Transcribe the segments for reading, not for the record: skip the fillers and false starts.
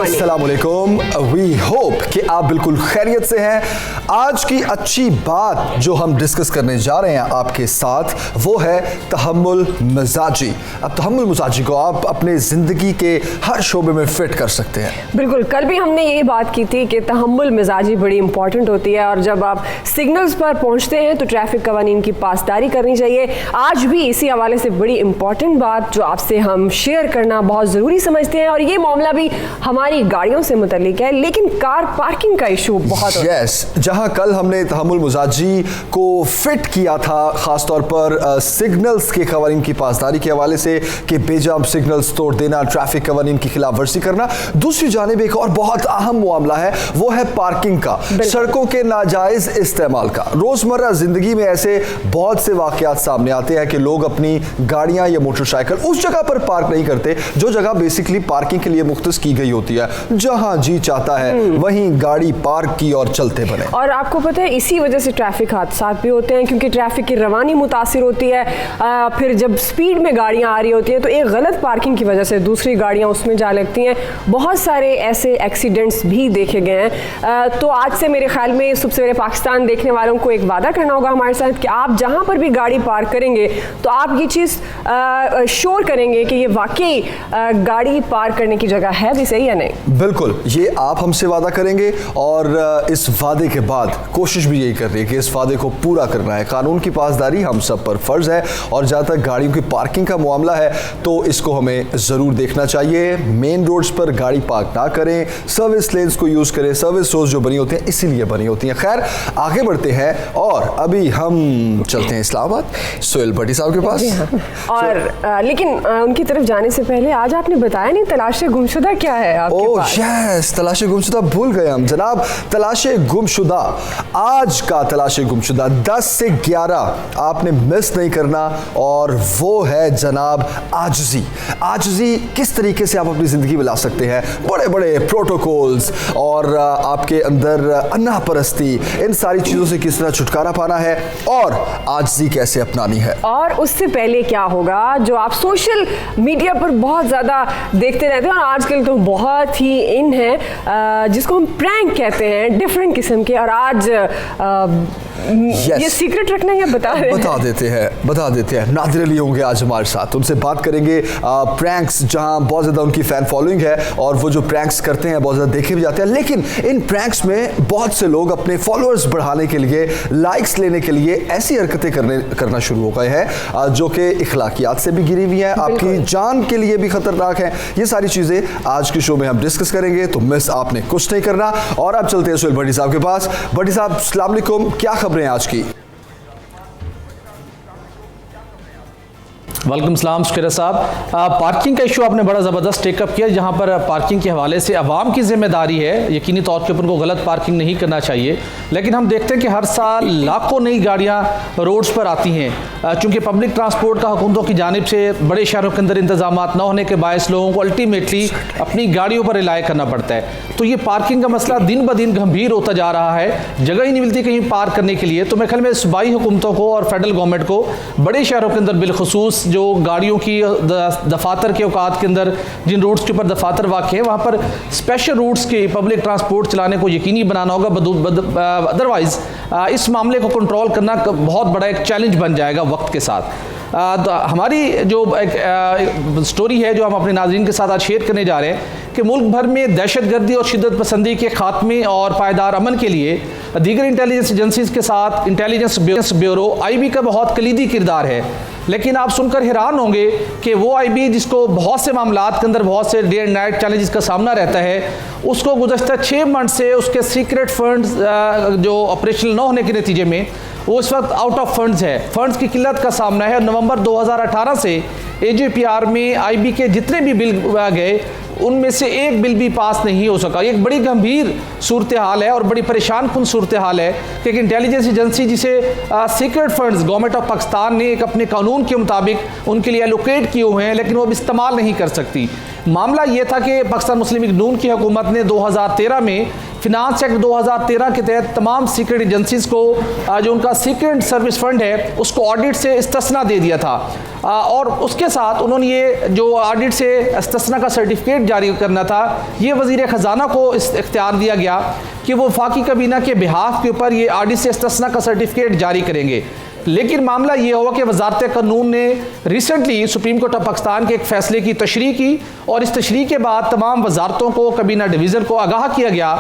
अस्सलाम वालेकुम। We hope कि आप बिल्कुल खैरियत से हैं। आज की अच्छी बात जो हम डिस्कस करने जा रहे हैं आपके साथ वो है तहम्मुल मिजाजी। अब तहम्मुल मिजाजी को आप अपने ज़िंदगी के हर शोबे में फिट कर सकते हैं। बिल्कुल, कल भी हमने यही बात की थी कि तहम्मुल मिजाजी बड़ी इंपॉर्टेंट होती है और जब आप सिग्नल्स पर पहुंचते हैं तो ट्रैफिक कवानीन की पासदारी करनी चाहिए। आज भी इसी हवाले से बड़ी इंपॉर्टेंट बात जो आपसे हम शेयर करना बहुत ज़रूरी समझते हैं और ये मामला भी हमारी गाड़ियों से मुतल्लिक है, लेकिन कार पार्किंग का इशू बहुत जहां कल हमने तहम्मुल मिजाजी को फिट किया था खास तौर पर सिग्नल्स के कवानीन की पासदारी के हवाले से कि बेजा सिग्नल्स तोड़ देना, ट्रैफिक कवानीन की खिलाफ वर्जी करना। दूसरी जानिब एक और बहुत अहम मामला है वो है पार्किंग का, सड़कों के नाजायज इस्तेमाल का। रोजमर्रा जिंदगी में ऐसे बहुत से वाकयात सामने आते हैं कि लोग अपनी गाड़ियां या मोटरसाइकिल उस जगह पर पार्क नहीं करते जो जगह बेसिकली पार्किंग के लिए मुख्तस की गई होती है। जहां जी चाहता है वहीं गाड़ी पार्क की और चलते बने। और आपको पता है इसी वजह से ट्रैफिक हादसा भी होते हैं क्योंकि ट्रैफिक की रवानी मुतासिर होती है। फिर जब स्पीड में गाड़ियां आ रही होती हैं तो एक गलत पार्किंग की वजह से दूसरी गाड़ियां उसमें जा लगती हैं। बहुत सारे ऐसे एक्सीडेंट्स भी देखे गए हैं। तो आज से मेरे ख्याल में सबसे पाकिस्तान देखने वालों को एक वादा करना होगा हमारे साथ कि आप जहां पर भी गाड़ी पार्क करेंगे तो आप ये चीज़ श्योर करेंगे कि ये वाकई गाड़ी पार्क करने की जगह है भी सही या नहीं। बिल्कुल, ये आप हमसे वादा करेंगे और इस वादे के बाद कोशिश भी यही कर रही है कि इस वादे को पूरा करना है। कानून की पासदारी हम सब पर फर्ज है और जहाँ तक गाड़ियों की पार्किंग का मामला है तो इसको हमें ज़रूर देखना चाहिए। मेन रोड्स पर गाड़ी पार्क ना करें, सर्विस लेन्स को यूज़ करें। सर्विस रोड्स जो बनी होती हैं इसीलिए बनी होती हैं। खैर, आगे बढ़ते हैं और अभी हम चलते हैं इस्लामाबाद सोहेल भट्टी साहब के पास। और लेकिन उनकी तरफ जाने से पहले आज आपने बताया नहीं तलाश गुमशुदा क्या है आपके पास? यस, तलाश गुमशुदा भूल गए हम जनाब। तलाश गुमशुदा, आज का तलाश गुमशुदा 10 से 11 आपने मिस नहीं करना और वो है जनाब आजिज़ी। आजिज़ी किस तरीके से आप अपनी ज़िंदगी में ला सकते हैं, बड़े बड़े प्रोटोकॉल्स और आपके अंदर अन्ना परस्ती, इन सारी चीज़ों से किस तरह छुटकारा पाना है और आजिज़ी कैसे अपनानी है। और उससे पहले क्या होगा जो आप सोशल मीडिया पर बहुत ज़्यादा देखते रहते हैं और आजकल तो बहुत ही इन है जिसको हम प्रैंक कहते हैं, डिफरेंट किस्म के। और आज ये सीक्रेट रखना है बता देते हैं नादिर अली होंगे आज हमारे साथ। उनसे बात करेंगे प्रैंक्स, जहां बहुत ज़्यादा उनकी फ़ैन फॉलोइंग है और वो जो प्रैंक्स करते हैं बहुत ज़्यादा देखे भी जाते हैं। लेकिन इन प्रैंक्स में बहुत से लोग अपने फॉलोअर्स बढ़ाने के लिए, लाइक्स लेने के लिए ऐसी हरकतें करना शुरू हो गए हैं जो कि इखलाकियात से भी गिरी हुई हैं, आपकी जान के लिए भी खतरनाक है। ये सारी चीज़ें आज के शो में हम डिस्कस करेंगे, तो मिस आपने कुछ नहीं करना। और अब चलते हैं सोहेल भट्टी साहब के पास। भट्टी साहब, अस्सलाम वालेकुम, क्या खबरें आज की? वालेकुम सलाम शुक्रिया साहब। पार्किंग का इशू आपने बड़ा ज़बरदस्त टेकअप किया, जहाँ पर पार्किंग के हवाले से अवाम की जिम्मेदारी है। यकीनी तौर पर उनको गलत पार्किंग नहीं करना चाहिए, लेकिन हम देखते हैं कि हर साल लाखों नई गाड़ियाँ रोड्स पर आती हैं। चूँकि पब्लिक ट्रांसपोर्ट का हुकूमतों की जानिब से बड़े शहरों के अंदर इंतजाम न होने के बायस लोगों को अल्टीमेटली अपनी गाड़ियों पर रिलाय करना पड़ता है। तो ये पार्किंग का मसला दिन ब दिन गंभीर होता जा रहा है, जगह ही नहीं मिलती कहीं पार्क करने के लिए। तो मेरे ख्याल में सूबाई हुकूमतों को और फेडरल गवर्नमेंट को बड़े शहरों के अंदर बिलखुसूस जो गाड़ियों की दफातर के औकात के अंदर जिन रूट्स के ऊपर दफातर वाक़ है वहाँ पर स्पेशल रूट्स के पब्लिक ट्रांसपोर्ट चलाने को यकीनी बनाना होगा। अदरवाइज़ इस मामले को कंट्रोल करना बहुत बड़ा एक चैलेंज बन जाएगा वक्त के साथ। तो हमारी जो एक स्टोरी है जो हम अपने नाज़रीन के साथ आज शेयर करने जा रहे हैं कि मुल्क भर में दहशतगर्दी और शिद्दत पसंदी के खात्मे और पायदार अमन के लिए दीगर इंटेलिजेंस एजेंसीज के साथ इंटेलिजेंस ब्यूरो IB का बहुत कलीदी किरदार है। लेकिन आप सुनकर हैरान होंगे कि वो IB जिसको बहुत से मामलात के अंदर बहुत से डे एंड नाइट चैलेंजेस का सामना रहता है, उसको गुज़श्ता 6 मंथ से उसके सीक्रेट फंड्स जो ऑपरेशनल न होने के नतीजे में वो इस वक्त आउट ऑफ फंड्स है। फंड्स की किल्लत का सामना है। नवंबर 2018 से AJPR में IB के जितने भी बिल गए उनमें से एक बिल भी पास नहीं हो सका। एक बड़ी गंभीर सूरत हाल है और बड़ी परेशान कुन सूरत हाल है कि एक इंटेलिजेंस एजेंसी जिसे secret funds government of Pakistan ने एक अपने कानून के मुताबिक उनके लिए एलोकेट किए हुए हैं, लेकिन वो अब इस्तेमाल नहीं कर सकती। मामला ये था कि पाकिस्तान मुस्लिम लीग नून की हुकूमत ने 2013 में फिनांस एक्ट 2013 के तहत तमाम सीक्रेट एजेंसीज को जो उनका सीक्रेट सर्विस फंड है उसको ऑडिट से इस्तिस्ना दे दिया था, और उसके साथ उन्होंने ये जो ऑडिट से इस्तिस्ना का सर्टिफिकेट जारी करना था, ये वज़ीर ख़जाना को इख्तियार दिया गया कि वो वफाकी काबीना के बिहाफ के ऊपर ये ऑडिट से इस्तिस्ना का सर्टिफिकेट जारी करेंगे। लेकिन मामला ये हुआ कि वजारत कानून ने recently supreme court of Pakistan के एक फ़ैसले की तशरीह की, और इस तशरीह के बाद तमाम वजारतों को, काबीना डिवीज़न को आगाह किया गया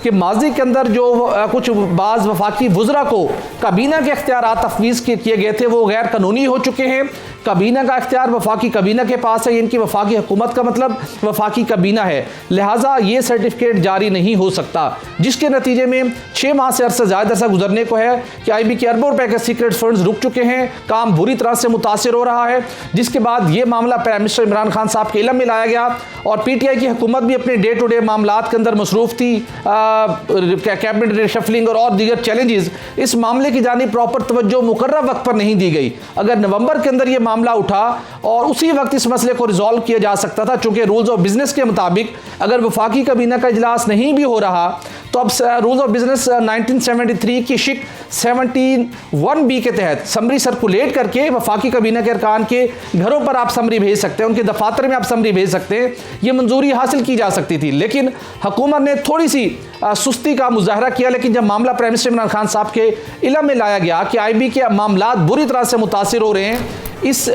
कि माजी के अंदर जो कुछ बाज़ वफाकी वज़रा को काबीना के इख्तियारात तफवीज़ किए गए थे वो गैर कानूनी हो चुके हैं। काबीना का इख्तियार वफाकी काबीना के पास है, इनकी वफाकी हुकूमत का मतलब वफाकी काबीना है, लिहाजा ये सर्टिफिकेट जारी नहीं हो सकता, जिसके नतीजे में 6 माह से ज़्यादा अरसा गुजरने को है कि IB के अरबों रुपए के सीक्रेट फंड्स रुक चुके हैं, काम बुरी तरह से मुतासिर हो रहा है। जिसके बाद ये मामला प्राइम मिनिस्टर इमरान खान साहब के इल्म में लाया गया और PTI की हुकूमत भी अपने डे टू डे मामलात के अंदर मसरूफ़ थी, कैबिनेट रिशफलिंग और दीगर चैलेंजेस। इस मामले की जानिब प्रॉपर तवज्जो मुकर्रर वक्त पर नहीं दी गई। अगर नवंबर के अंदर ये मामला उठा और उसी वक्त इस मसले को रिजॉल्व किया जा सकता था, चूंकि रूल्स ऑफ बिजनेस के मुताबिक अगर वफाकी काबीना का इजलास नहीं भी हो रहा तो अब रूल्स ऑफ बिजनेस 1973 की शिक 17(1)B के तहत समरी सर्कुलेट करके वफाकी काबीना के अरकान के घरों पर आप समरी भेज सकते हैं, उनके दफातर में आप समरी भेज सकते हैं, ये मंजूरी हासिल की जा सकती थी। लेकिन हुकूमत ने थोड़ी सी सुस्ती का मुजाहरा किया। लेकिन जब मामला प्राइम मिनिस्टर इमरान खान साहब के इल्म में लाया गया कि IB के मामलात बुरी तरह से मुतासिर हो रहे हैं, इस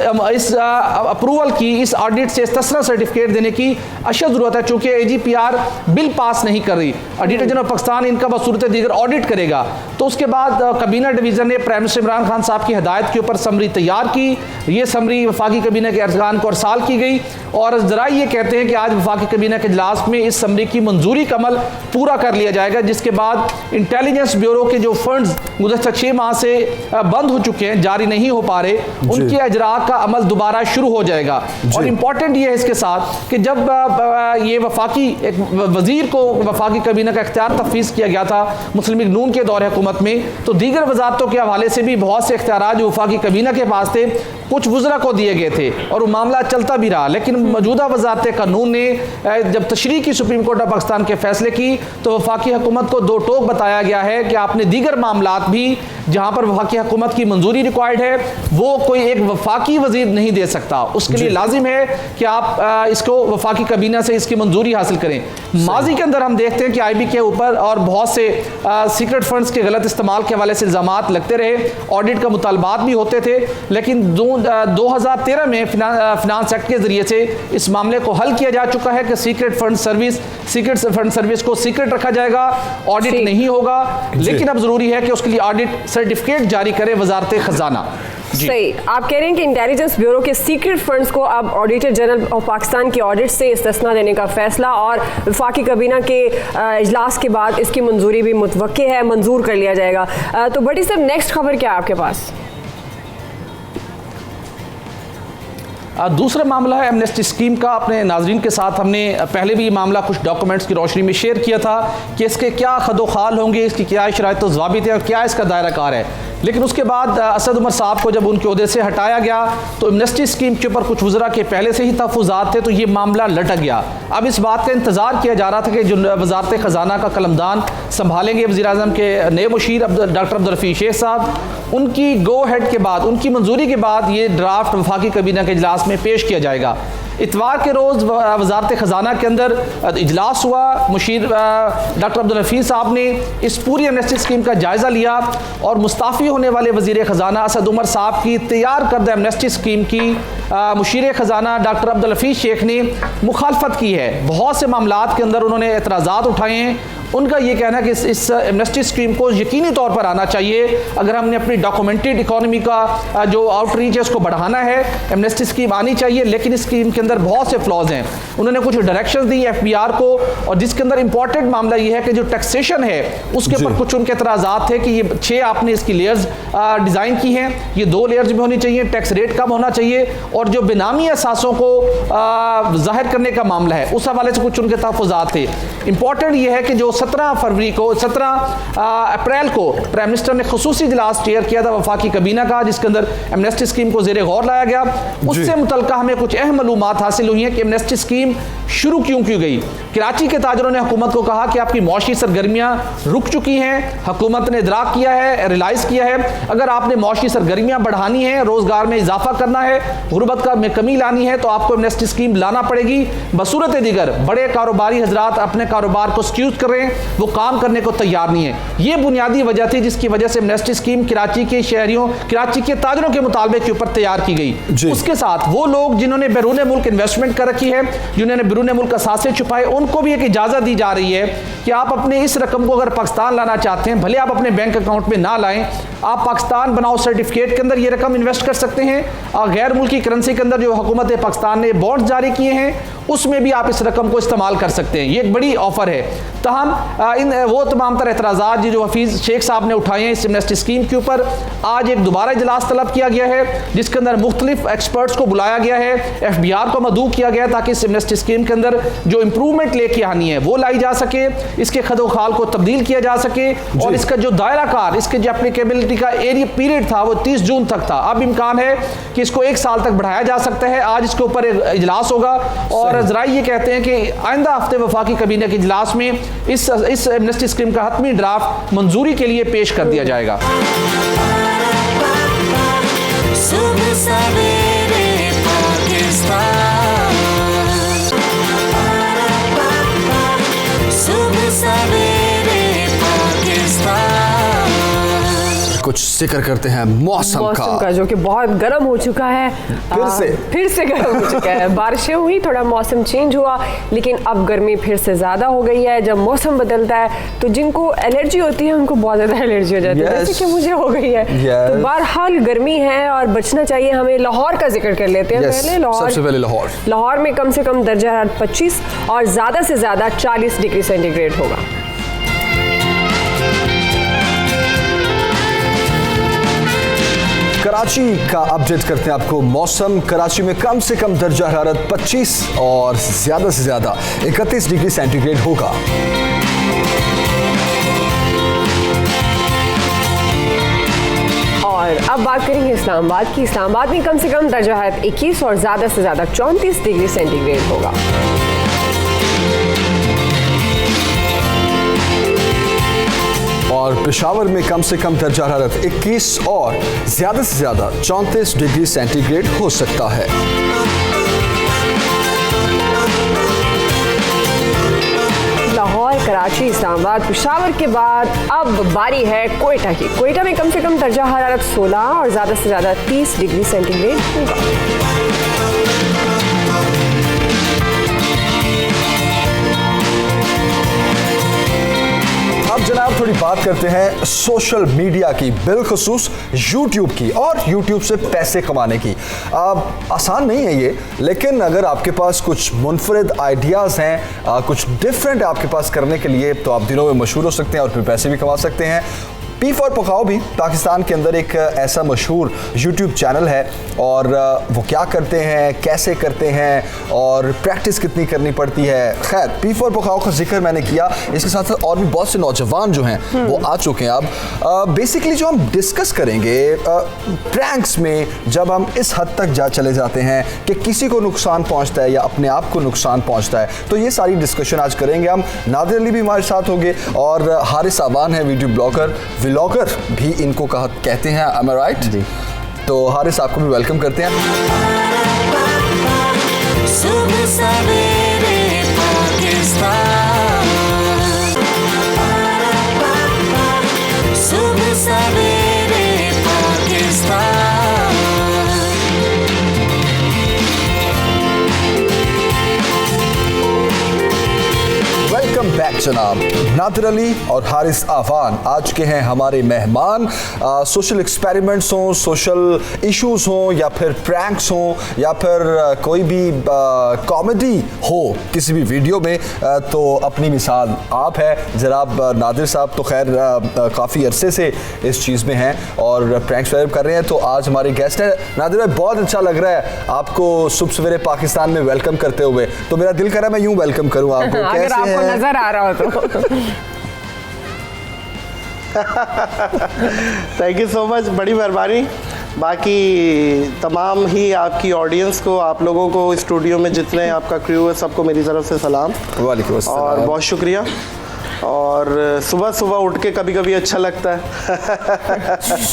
अप्रूवल की, इस ऑडिट से इस्तिस्ना सर्टिफिकेट देने की अशद ज़रूरत है, चूँकि AGPR बिल पास नहीं कर रही, ऑडिटर जनरल पाकिस्तान इनका बसूरत दीगर ऑडिट करेगा। तो उसके बाद काबीना डिवीज़न ने प्राइम मिनिस्टर इमरान खान साहब की हिदायत के ऊपर समरी तैयार की। ये समरी वफाकी काबीना के अरकान को अरसाल की गई और ज़रा ये कहते हैं कि आज वफाकी काबीना के इजलास में इस समरी की मंजूरी का अमल पूरा कर लिया जाएगा, जिसके बाद इंटेलिजेंस ब्यूरो के जो फंड्स गुज़श्ता 6 माह से बंद हो चुके हैं, जारी नहीं हो पा रहे, उनकी इजरा का अमल दोबारा शुरू हो जाएगा। और इम्पॉर्टेंट ये है इसके साथ कि जब ये वफाकी एक वजीर को वफाकी काबीना का इख्तियार तफवीज़ किया गया था मुस्लिम लीग नून के दौर हुकूमत में, तो दीगर वजारतों के हवाले से भी बहुत से इख्तियारात जो वफाकी काबीना के पास थे कुछ वज़रा को दिए गए थे और वो मामला चलता भी रहा। लेकिन मौजूदा वजारत कानून ने जब तशरीह की सुप्रीम कोर्ट ऑफ पाकिस्तान के फैसले की तो वफाकी हुकूमत को दो टोक बताया गया है कि आपने दीगर मामलात भी जहाँ पर वफाकी हुकूमत की मंजूरी रिक्वायर्ड है वो कोई एक वफाकी वजीर नहीं दे सकता, उसके लिए लाजिम है कि आप इसको वफाकी काबीना से इसकी मंजूरी हासिल करें। माजी के अंदर हम देखते हैं कि IB के ऊपर और बहुत से सीक्रेट फंड्स के गलत इस्तेमाल के हवाले से इल्ज़ामात लगते रहे, ऑडिट का मुतालबात भी होते थे, लेकिन 2013 में फिनांस एक्ट के जरिए से इस मामले को हल किया जा चुका है कि सीक्रेट फंड सर्विस को सीक्रेट रखा जाएगा, ऑडिट नहीं होगा। लेकिन अब जरूरी है कि उसके लिए ऑडिट सर्टिफिकेट जारी करे वजारत खजाना। सही, आप कह रहे हैं कि इंटेलिजेंस ब्यूरो के सीक्रेट फंड्स को अब ऑडिटर जनरल ऑफ पाकिस्तान के ऑडिट से इस्तिस्ना देने का फैसला और वफाकी काबीना के इजलास के बाद इसकी मंजूरी भी मुतवक्के है, मंजूर कर लिया जाएगा। तो बड़ी सर नेक्स्ट खबर क्या है आपके पास? दूसरा मामला है एमनेस्टी स्कीम का। अपने नाजरीन के साथ हमने पहले भी ये मामला कुछ डॉक्यूमेंट्स की रोशनी में शेयर किया था कि इसके क्या खदोखाल होंगे, इसकी क्या शराइत व ज़वाबित है और क्या इसका दायरा कार है। लेकिन उसके बाद असद उमर साहब को जब उनके ओहदे से हटाया गया तो एमनेस्टी स्कीम के ऊपर कुछ वज़रा के पहले से ही तहफ़्फ़ुज़ात थे, तो ये मामला लटक गया। अब इस बात का इंतज़ार किया जा रहा था कि जो वजारत ख़जाना का कलमदान संभालेंगे वज़ीर आज़म के नए मुशीर डॉक्टर अब्दुल रफ़ीक शेख साहब, उनकी गो हेड के बाद, उनकी मंजूरी के बाद ये ड्राफ्ट वफाकी काबीना के इजलास में पेश किया जाएगा। इतवार के रोज़ वजारत ख़जाना के अंदर इजलास हुआ। मुशीर डॉक्टर अब्दुल रफ़ीक साहब ने इस पूरी एमनेस्टी स्कीम का जायज़ा लिया और मुस्ताफ़ी होने वाले वज़ीर ख़जाना असद उमर साहब की तैयार करदा एमनेस्टी स्कीम की मुशीर ख़जाना डॉक्टर अब्दुल रफ़ीक शेख ने मुखालफत की है। बहुत से मामलात के अंदर उन्होंने एतराज़ात उठाए हैं उनका ये कहना है कि इस एमनेस्टी स्कीम को यकीनी तौर पर आना चाहिए। अगर हमने अपनी डॉक्यूमेंटेड इकोनॉमी का जो आउटरीच है उसको बढ़ाना है, एमनेस्टी स्कीम आनी चाहिए, लेकिन इस स्कीम के अंदर बहुत से फ्लॉज हैं। उन्होंने कुछ डायरेक्शंस दी एफबीआर को, और जिसके अंदर इंपॉर्टेंट मामला ये है कि जो टैक्सेशन है उसके ऊपर कुछ उनके एतराज़ात थे कि ये 6 आपने इसकी लेयर्स डिज़ाइन की हैं, ये 2 लेयर्स में होनी चाहिए, टैक्स रेट कम होना चाहिए, और जो बेनामी असासों को जाहिर करने का मामला है उस हवाले से कुछ उनके तहफ़्फ़ुज़ात थे। इंपॉर्टेंट ये है कि जो 17 अप्रैल को प्राइम मिनिस्टर ने खुसूसी इजलास चेयर किया था वफाकी कबीना का, जिसके अंदर एमनेस्टी स्कीम को ज़ेरे गौर लाया गया। उससे मुतल्लिक़ हमें कुछ अहम मालूमात हासिल हुई हैं कि एमनेस्टी स्कीम शुरू क्यों की गई। कराची के ताजरों ने हुकूमत को कहा कि आपकी मौशी सरगर्मियाँ रुक चुकी हैं, हुकूमत ने इदराक किया है, रियलाइज़ किया है, अगर आपने मौशी सरगर्मियाँ बढ़ानी है, रोज़गार में इजाफा करना है, गुर्बत में कमी लानी है, तो आपको एमनेस्टी स्कीम लाना पड़ेगी। बसूरत दीगर बड़े कारोबारी हजरात अपने कारोबार को एक्सक्यूज कर रहे हैं, वो काम करने को तैयार नहीं है। ये बुनियादी वजह थी जिसकी वजह से एमनेस्टी स्कीम कराची के शहरियों, कराची के ताजरों के मुतालबे के ऊपर तैयार की गई। उसके साथ वो लोग जिन्होंने बैरून मुल्क इन्वेस्टमेंट कर रखी है, जिन्होंने बैरून मुल्क असासे छुपाए, उनको भी एक इजाज़त दी जा रही है कि आप अपने इस रकम को अगर पाकिस्तान लाना चाहते हैं, भले आप अपने बैंक अकाउंट में ना लाएं, आप पाकिस्तान बनाओ सर्टिफिकेट के अंदर ये रकम इन्वेस्ट कर सकते हैं, और गैर मुल्की करेंसी के अंदर जो हुकूमत पाकिस्तान ने बॉन्ड्स जारी किए हैं उसमें भी आप इस रकम को इस्तेमाल कर सकते हैं। ये एक बड़ी ऑफर है। तहम इन वो तमाम तर एतराज़ात जो हफीज़ शेख साहब ने उठाए हैं इस एमनेस्टी स्कीम के ऊपर, आज एक दोबारा इजलास तलब किया गया है जिसके अंदर मुख्तलिफ एक्सपर्ट्स को बुलाया गया है, एफबीआर को मदऊ किया गया ताकि इस एमनेस्टी स्कीम के अंदर जो इंप्रूवमेंट लेके आनी है वो लाई जा सके, इसके खदोखाल को तब्दील किया जा सके, और इसका जो दायरा कार, इसके जो एप्लीकेबिलिटी का एरिया पीरियड था वो 30 जून तक था। अब इम्कान है कि इसको 1 साल तक बढ़ाया जा सकता है। आज इसके ऊपर एक इजलास होगा, और ज़राए ये कहते हैं कि आइंदा हफ्ते वफाकी कबीना के इजलास में इस एमनेस्टी स्कीम का हतमी ड्राफ्ट मंजूरी के लिए पेश कर दिया जाएगा। कुछ जिक्र करते हैं मौसम का जो कि बहुत गर्म हो चुका है, फिर से गर्म हो चुका है। बारिशें हुई, थोड़ा मौसम चेंज हुआ, लेकिन अब गर्मी फिर से ज़्यादा हो गई है। जब मौसम बदलता है तो जिनको एलर्जी होती है उनको बहुत ज़्यादा एलर्जी हो जाती है, जैसे कि मुझे हो गई है। तो बहरहाल गर्मी है और बचना चाहिए हमें। लाहौर का जिक्र कर लेते हैं सबसे पहले लाहौर में कम से कम दर्जा हरारत 25 और ज़्यादा से ज़्यादा 40 डिग्री सेंटीग्रेड होगा। कराची का अपडेट करते हैं आपको मौसम। कराची में कम से कम दर्जा हरारत 25 और ज़्यादा से ज़्यादा 31 डिग्री सेंटीग्रेड होगा। और अब बात करेंगे इस्लामाबाद की। इस्लामाबाद में कम से कम दर्जा हरारत 21 और ज़्यादा से ज़्यादा 34 डिग्री सेंटीग्रेड होगा। और पेशावर में कम से कम दर्जा हरारत 21 और ज़्यादा से ज़्यादा 34 डिग्री सेंटीग्रेड हो सकता है। लाहौर, कराची, इस्लामाबाद, पेशावर के बाद अब बारी है कोयटा की। कोयटा में कम से कम दर्जा हरारत 16 और ज़्यादा से ज़्यादा 30 डिग्री सेंटीग्रेड होगा। अब जनाब थोड़ी बात करते हैं सोशल मीडिया की, बिलखुसूस यूट्यूब की, और यूट्यूब से पैसे कमाने की। आसान नहीं है ये, लेकिन अगर आपके पास कुछ मुनफरिद आइडियाज़ हैं, कुछ डिफरेंट आपके पास करने के लिए, तो आप दिनों में मशहूर हो सकते हैं और फिर पैसे भी कमा सकते हैं। पी फॉर पकाओ भी पाकिस्तान के अंदर एक ऐसा मशहूर यूट्यूब चैनल है, और वो क्या करते हैं, कैसे करते हैं और प्रैक्टिस कितनी करनी पड़ती है। खैर, पी फॉर पकाओ का जिक्र मैंने किया, इसके साथ साथ और भी बहुत से नौजवान जो हैं वो आ चुके हैं। अब बेसिकली जो हम डिस्कस करेंगे प्रैंक्स में, जब हम इस हद तक चले जाते हैं कि किसी को नुकसान पहुंचता है या अपने आप को नुकसान पहुंचता है, तो ये सारी डिस्कशन आज करेंगे हम। नादिर अली भी हमारे साथ होंगे, और हारिस आवान है वीडियो ब्लॉगर भी इनको कहते हैं। am I right? जी। तो हारिस आपको भी वेलकम करते हैं। सुबह सवेरे पाकिस्तान, सुबह सवेरे पाकिस्तान। वेलकम बैक जनाब। नादिर अली और हारिस आवान आज के हैं हमारे मेहमान। सोशल एक्सपेरिमेंट्स हों, सोशल इश्यूज हों, या फिर प्रैंक्स हों, या फिर कोई भी कॉमेडी हो किसी भी वीडियो में, तो अपनी मिसाल आप है जनाब नादिर साहब। तो खैर काफ़ी अरसे से इस चीज़ में हैं और प्रैंक्स वगैरह कर रहे हैं। तो आज हमारे गेस्ट हैं नादिर भाई। बहुत अच्छा लग रहा है आपको सुबह सवेरे पाकिस्तान में वेलकम करते हुए। तो मेरा दिल कर रहा है मैं यूं वेलकम करूं आपको। अगर आपको नजर आ रहा हो तो थैंक यू सो मच, बड़ी मेहरबानी। बाकी तमाम ही आपकी ऑडियंस को, आप लोगों को, स्टूडियो में जितने आपका क्रू है, सबको मेरी तरफ से सलाम। वालेकुम अस्सलाम। और बहुत शुक्रिया। और सुबह सुबह उठ के कभी कभी अच्छा लगता है।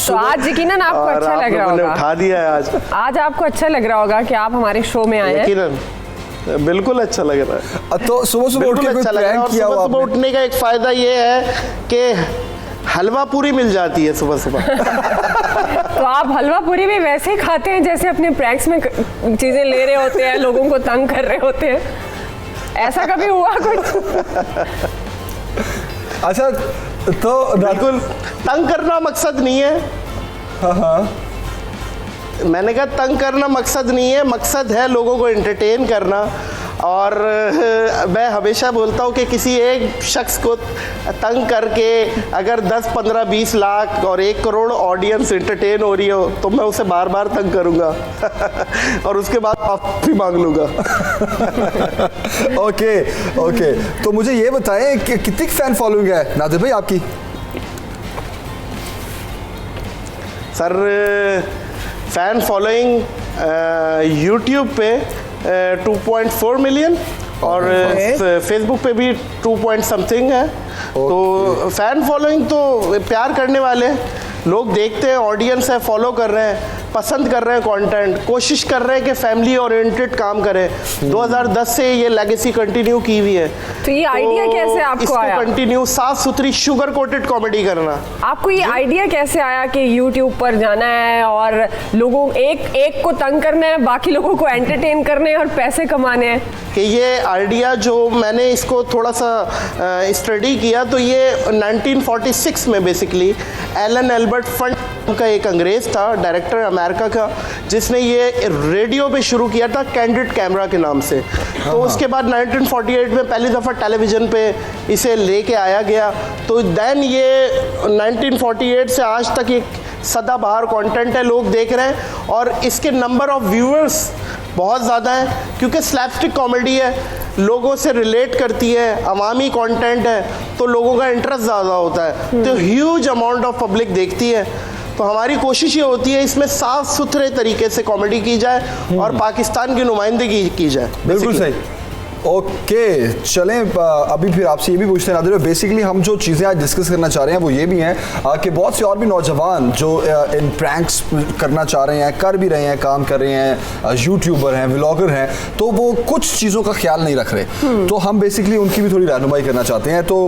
तो आज यकीनन आपको अच्छा लग रहा होगा। उठा दिया है आज आपको अच्छा लग रहा होगा कि आप हमारे शो में आए हैं। यकीनन बिल्कुल अच्छा लग रहा है। तो सुबह सुबह उठ के कोई प्रैंक किया हो? सुबह उठने का एक फायदा ये है कि हलवा पूरी मिल जाती है सुबह सुबह। तो आप हलवा पूरी भी वैसे ही खाते हैं जैसे अपने प्रैंक्स में चीजें ले रहे होते हैं, लोगों को तंग कर रहे होते हैं? ऐसा कभी हुआ कुछ? अच्छा, तो बिल्कुल तंग करना मकसद नहीं है। हाँ, मैंने कहा तंग करना मकसद नहीं है, मकसद है लोगों को एंटरटेन करना। और मैं हमेशा बोलता हूँ कि किसी एक शख्स को तंग करके अगर 10, 15, 20 लाख और 1 करोड़ ऑडियंस एंटरटेन हो रही हो तो मैं उसे बार बार तंग करूँगा और उसके बाद माफ़ी मांग लूँगा। ओके। तो मुझे ये बताएं कि कितनी फैन फॉलोइंग है नादिर भाई आपकी? सर फैन फॉलोइंग यूट्यूब पे 2.4 मिलियन और फेसबुक पे भी 2 पॉइंट समथिंग है। तो फैन फॉलोइंग तो प्यार करने वाले लोग देखते हैं, ऑडियंस है, फॉलो कर रहे हैं, पसंद कर रहे हैं कंटेंट, कोशिश कर रहे हैं कि फैमिली ओरिएंटेड काम करें। 2010 से ये लेगेसी कंटिन्यू की हुई है। तो ये आइडिया कैसे आपको आया? कंटिन्यू साफ सुथरी शुगर कोटेड कॉमेडी करना। आपको ये आइडिया कैसे आया कि YouTube पर जाना है और लोगों एक को तंग करना है, बाकी लोगों को एंटरटेन करने हैं और पैसे कमाने हैं? कि ये आइडिया जो मैंने इसको थोड़ा सा स्टडी किया तो ये 1946 में बेसिकली एलन एल्बर्ट फंड का एक अंग्रेज़ था, डायरेक्टर अमेरिका का, जिसने ये रेडियो पे शुरू किया था कैंडिड कैमरा के नाम से। तो उसके बाद 1948 में पहली दफ़ा टेलीविज़न पे इसे लेके आया गया। तो देन ये 1948 से आज तक एक सदाबहार कंटेंट है, लोग देख रहे हैं और इसके नंबर ऑफ व्यूअर्स बहुत ज़्यादा है क्योंकि स्लैपस्टिक कॉमेडी है, लोगों से रिलेट करती है, अवामी कंटेंट है, तो लोगों का इंटरेस्ट ज़्यादा होता है, तो ह्यूज अमाउंट ऑफ पब्लिक देखती है। तो हमारी कोशिश ये होती है इसमें साफ सुथरे तरीके से कॉमेडी की जाए और पाकिस्तान की नुमाइंदगी की जाए। बिल्कुल सही। ओके, चलें अभी फिर आपसे ये भी पूछते हैं नादिर, बेसिकली हम जो चीज़ें आज डिस्कस करना चाह रहे हैं वो ये भी हैं कि बहुत से और भी नौजवान जो इन प्रैंक्स करना चाह रहे हैं, कर भी रहे हैं, काम कर रहे हैं, यूट्यूबर हैं, व्लॉगर हैं, तो वो कुछ चीज़ों का ख्याल नहीं रख रहे। तो हम बेसिकली उनकी भी थोड़ी रहनुमाई करना चाहते हैं। तो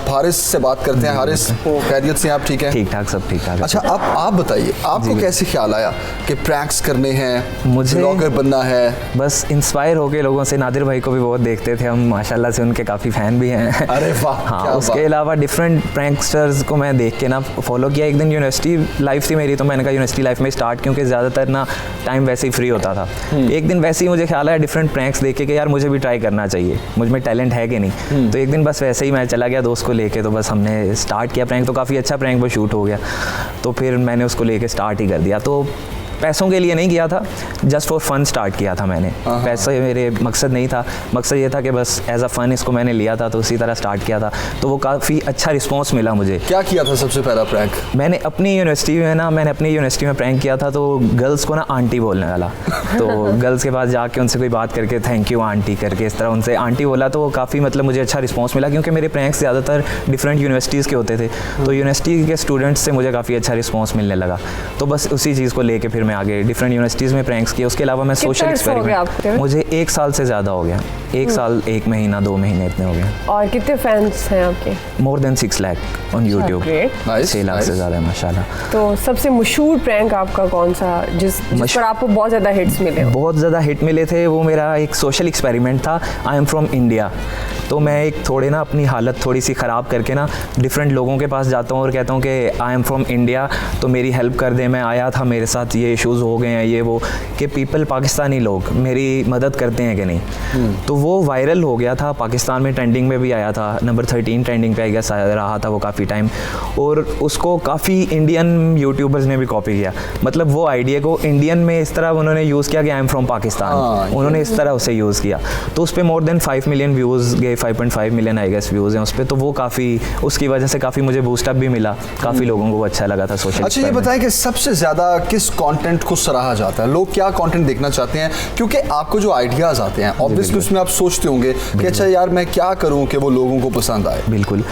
हारिस से बात करते हैं। हारिस, खैरियत से आप ठीक हैं? ठीक ठाक, सब ठीक ठाक। अच्छा, आप बताइए आपको कैसे ख्याल आया कि प्रैंक्स करने हैं, मुझे व्लॉगर बनना है? बस इंस्पायर हो गए लोगों से। नादिर भाई को भी बहुत देखते थे हम, माशाल्लाह से उनके काफ़ी फ़ैन भी हैं। अरे वाह। हाँ, उसके अलावा डिफरेंट प्रैंकस्टर्स को मैं देख के ना फॉलो किया। एक दिन यूनिवर्सिटी लाइफ थी मेरी, तो मैंने कहा यूनिवर्सिटी लाइफ में स्टार्ट, क्योंकि ज़्यादातर ना टाइम वैसे ही फ्री होता था। एक दिन वैसे ही मुझे ख्याल आया डिफरेंट प्रैंक्स देखे कि यार मुझे भी ट्राई करना चाहिए, मुझ में टैलेंट है कि नहीं। तो एक दिन बस वैसे ही मैं चला गया दोस्त को लेके, तो बस हमने स्टार्ट किया प्रैंक। तो काफ़ी अच्छा प्रैंक वो शूट हो गया, तो फिर मैंने उसको लेके स्टार्ट ही कर दिया। तो पैसों के लिए नहीं किया था, जस्ट फॉर फन स्टार्ट किया था मैंने। पैसे मेरे मकसद नहीं था, मकसद ये था कि बस एज अ फ़न इसको मैंने लिया था, तो उसी तरह स्टार्ट किया था। तो वो काफ़ी अच्छा रिस्पांस मिला मुझे। क्या किया था सबसे पहला प्रैंक? मैंने अपनी यूनिवर्सिटी में प्रैंक किया था। तो गर्ल्स को ना आंटी बोलने वाला, तो गर्ल्स के पास जाके उनसे कोई बात करके थैंक यू आंटी करके इस तरह उनसे आंटी बोला। तो वो काफ़ी मतलब मुझे अच्छा रिस्पॉन्स मिला, क्योंकि मेरे प्रैंक्स ज़्यादातर डिफरेंट यूनिवर्सिटीज़ के होते थे, तो यूनिवर्सिटी के स्टूडेंट्स से मुझे काफ़ी अच्छा रिस्पॉन्स मिलने लगा। तो बस उसी चीज़ को लेके फिर में आ गए, डिफरेंट यूनिवर्सिटीज़ में प्रैंक्स किए। उसके अलावा मैं सोशल अर्सा हो गया आपको? एक्सपेरिमेंट, मुझे 1 साल से ज़्यादा हो गया, 1 साल 1 महीना 2 महीने इतने हो गए। और कितने फैंस हैं आपके? More than 6 lakh on YouTube, great. 6 lakh से ज़्यादा है माशाल्लाह। तो सबसे मशहूर प्रैंक आपका कौन सा जिस पर आपको बहुत ज़्यादा हिट्स मिले हो? बहुत ज़्यादा हिट मिले थे, वो मेरा एक सोशल एक्सपेरिमेंट था। I am from India. तो मैं एक थोड़े ना अपनी हालत थोड़ी सी ख़राब करके ना डिफरेंट लोगों के पास जाता हूँ और कहता हूँ कि आई एम फ्रॉम इंडिया, तो मेरी हेल्प कर दें, मैं आया था, मेरे साथ ये इश्यूज़ हो गए हैं, ये वो, कि पीपल पाकिस्तानी लोग मेरी मदद करते हैं कि नहीं। तो वो वायरल हो गया था, पाकिस्तान में ट्रेंडिंग में भी आया था, नंबर 13 ट्रेंडिंग पे आई गेस रहा था वो काफ़ी टाइम। और उसको काफ़ी इंडियन यूट्यूबर्स ने भी कॉपी किया। मतलब वो आइडिया को इंडियन में इस तरह उन्होंने यूज़ किया कि आई एम फ्रॉम पाकिस्तान, उन्होंने इस तरह उसे यूज़ किया। तो उस पर मोर देन 5 मिलियन व्यूज़ गए, 5.5 मिलियन आई गेस व्यूज़ हैं उस पर। तो वो काफ़ी, उसकी वजह से काफ़ी मुझे बूस्टअप भी मिला, काफ़ी लोगों को अच्छा लगा था सोशल। अच्छा, ये बताएं कि सबसे ज़्यादा किस कंटेंट को सराहा जाता है? लोग क्या कंटेंट देखना चाहते हैं? क्योंकि आपको जो आइडियाज़ आते हैं ऑब्वियसली उसमें आप सोचते होंगे कि अच्छा यार मैं क्या करूं कि वो लोगों को पसंद आए। बिल्कुल,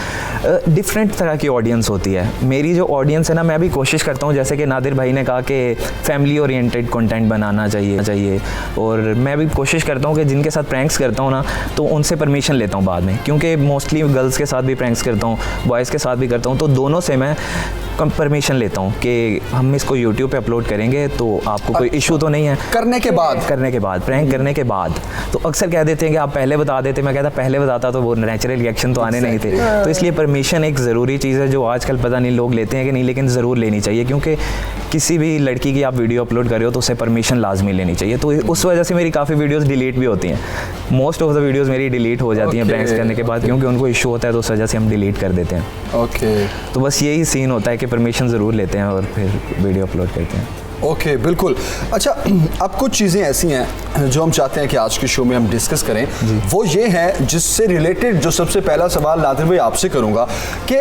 डिफरेंट तरह की ऑडियंस होती है। मेरी जो ऑडियंस है ना, मैं भी कोशिश करता हूँ, जैसे कि नादिर भाई ने कहा कि फैमिली ओरिएंटेड कंटेंट बनाना चाहिए, और मैं भी कोशिश करता हूँ कि जिनके साथ प्रैंक्स करता हूँ ना, तो उनसे परमिशन लेता हूँ बाद में, क्योंकि मोस्टली गर्ल्स के साथ भी प्रैंक्स करता हूँ, बॉयज़ के साथ भी करता हूँ, तो दोनों से मैं परमिशन लेता हूँ कि हम इसको यूट्यूब पे अपलोड करेंगे तो आपको कोई इशू तो नहीं है। करने के बाद प्रैंक करने के बाद तो अक्सर कह देते हैं कि आप पहले बता देते। मैं कहता पहले बताता तो वो नेचुरल रिएक्शन तो आने नहीं थे। तो इसलिए परमिशन एक ज़रूरी चीज़ है, जो आजकल पता नहीं लोग लेते हैं कि नहीं, लेकिन ज़रूर लेनी चाहिए, क्योंकि किसी भी लड़की की आप वीडियो अपलोड कर रहे हो तो उसे परमिशन लाजमी लेनी चाहिए। तो उस वजह से मेरी काफ़ी वीडियोस डिलीट भी होती हैं। मोस्ट ऑफ द वीडियोस मेरी डिलीट हो जाती हैं प्रैंक्स करने के बाद, क्योंकि उनको इशू होता है, तो उस वजह से हम डिलीट कर देते हैं। ओके, तो बस यही सीन होता है कि परमिशन ज़रूर लेते हैं और फिर वीडियो अपलोड करते हैं। ओके, बिल्कुल। अच्छा, अब कुछ चीज़ें ऐसी हैं जो हम चाहते हैं कि आज के शो में हम डिस्कस करें, वो ये हैं जिससे रिलेटेड जो सबसे पहला सवाल नादिर भाई आपसे करूँगा कि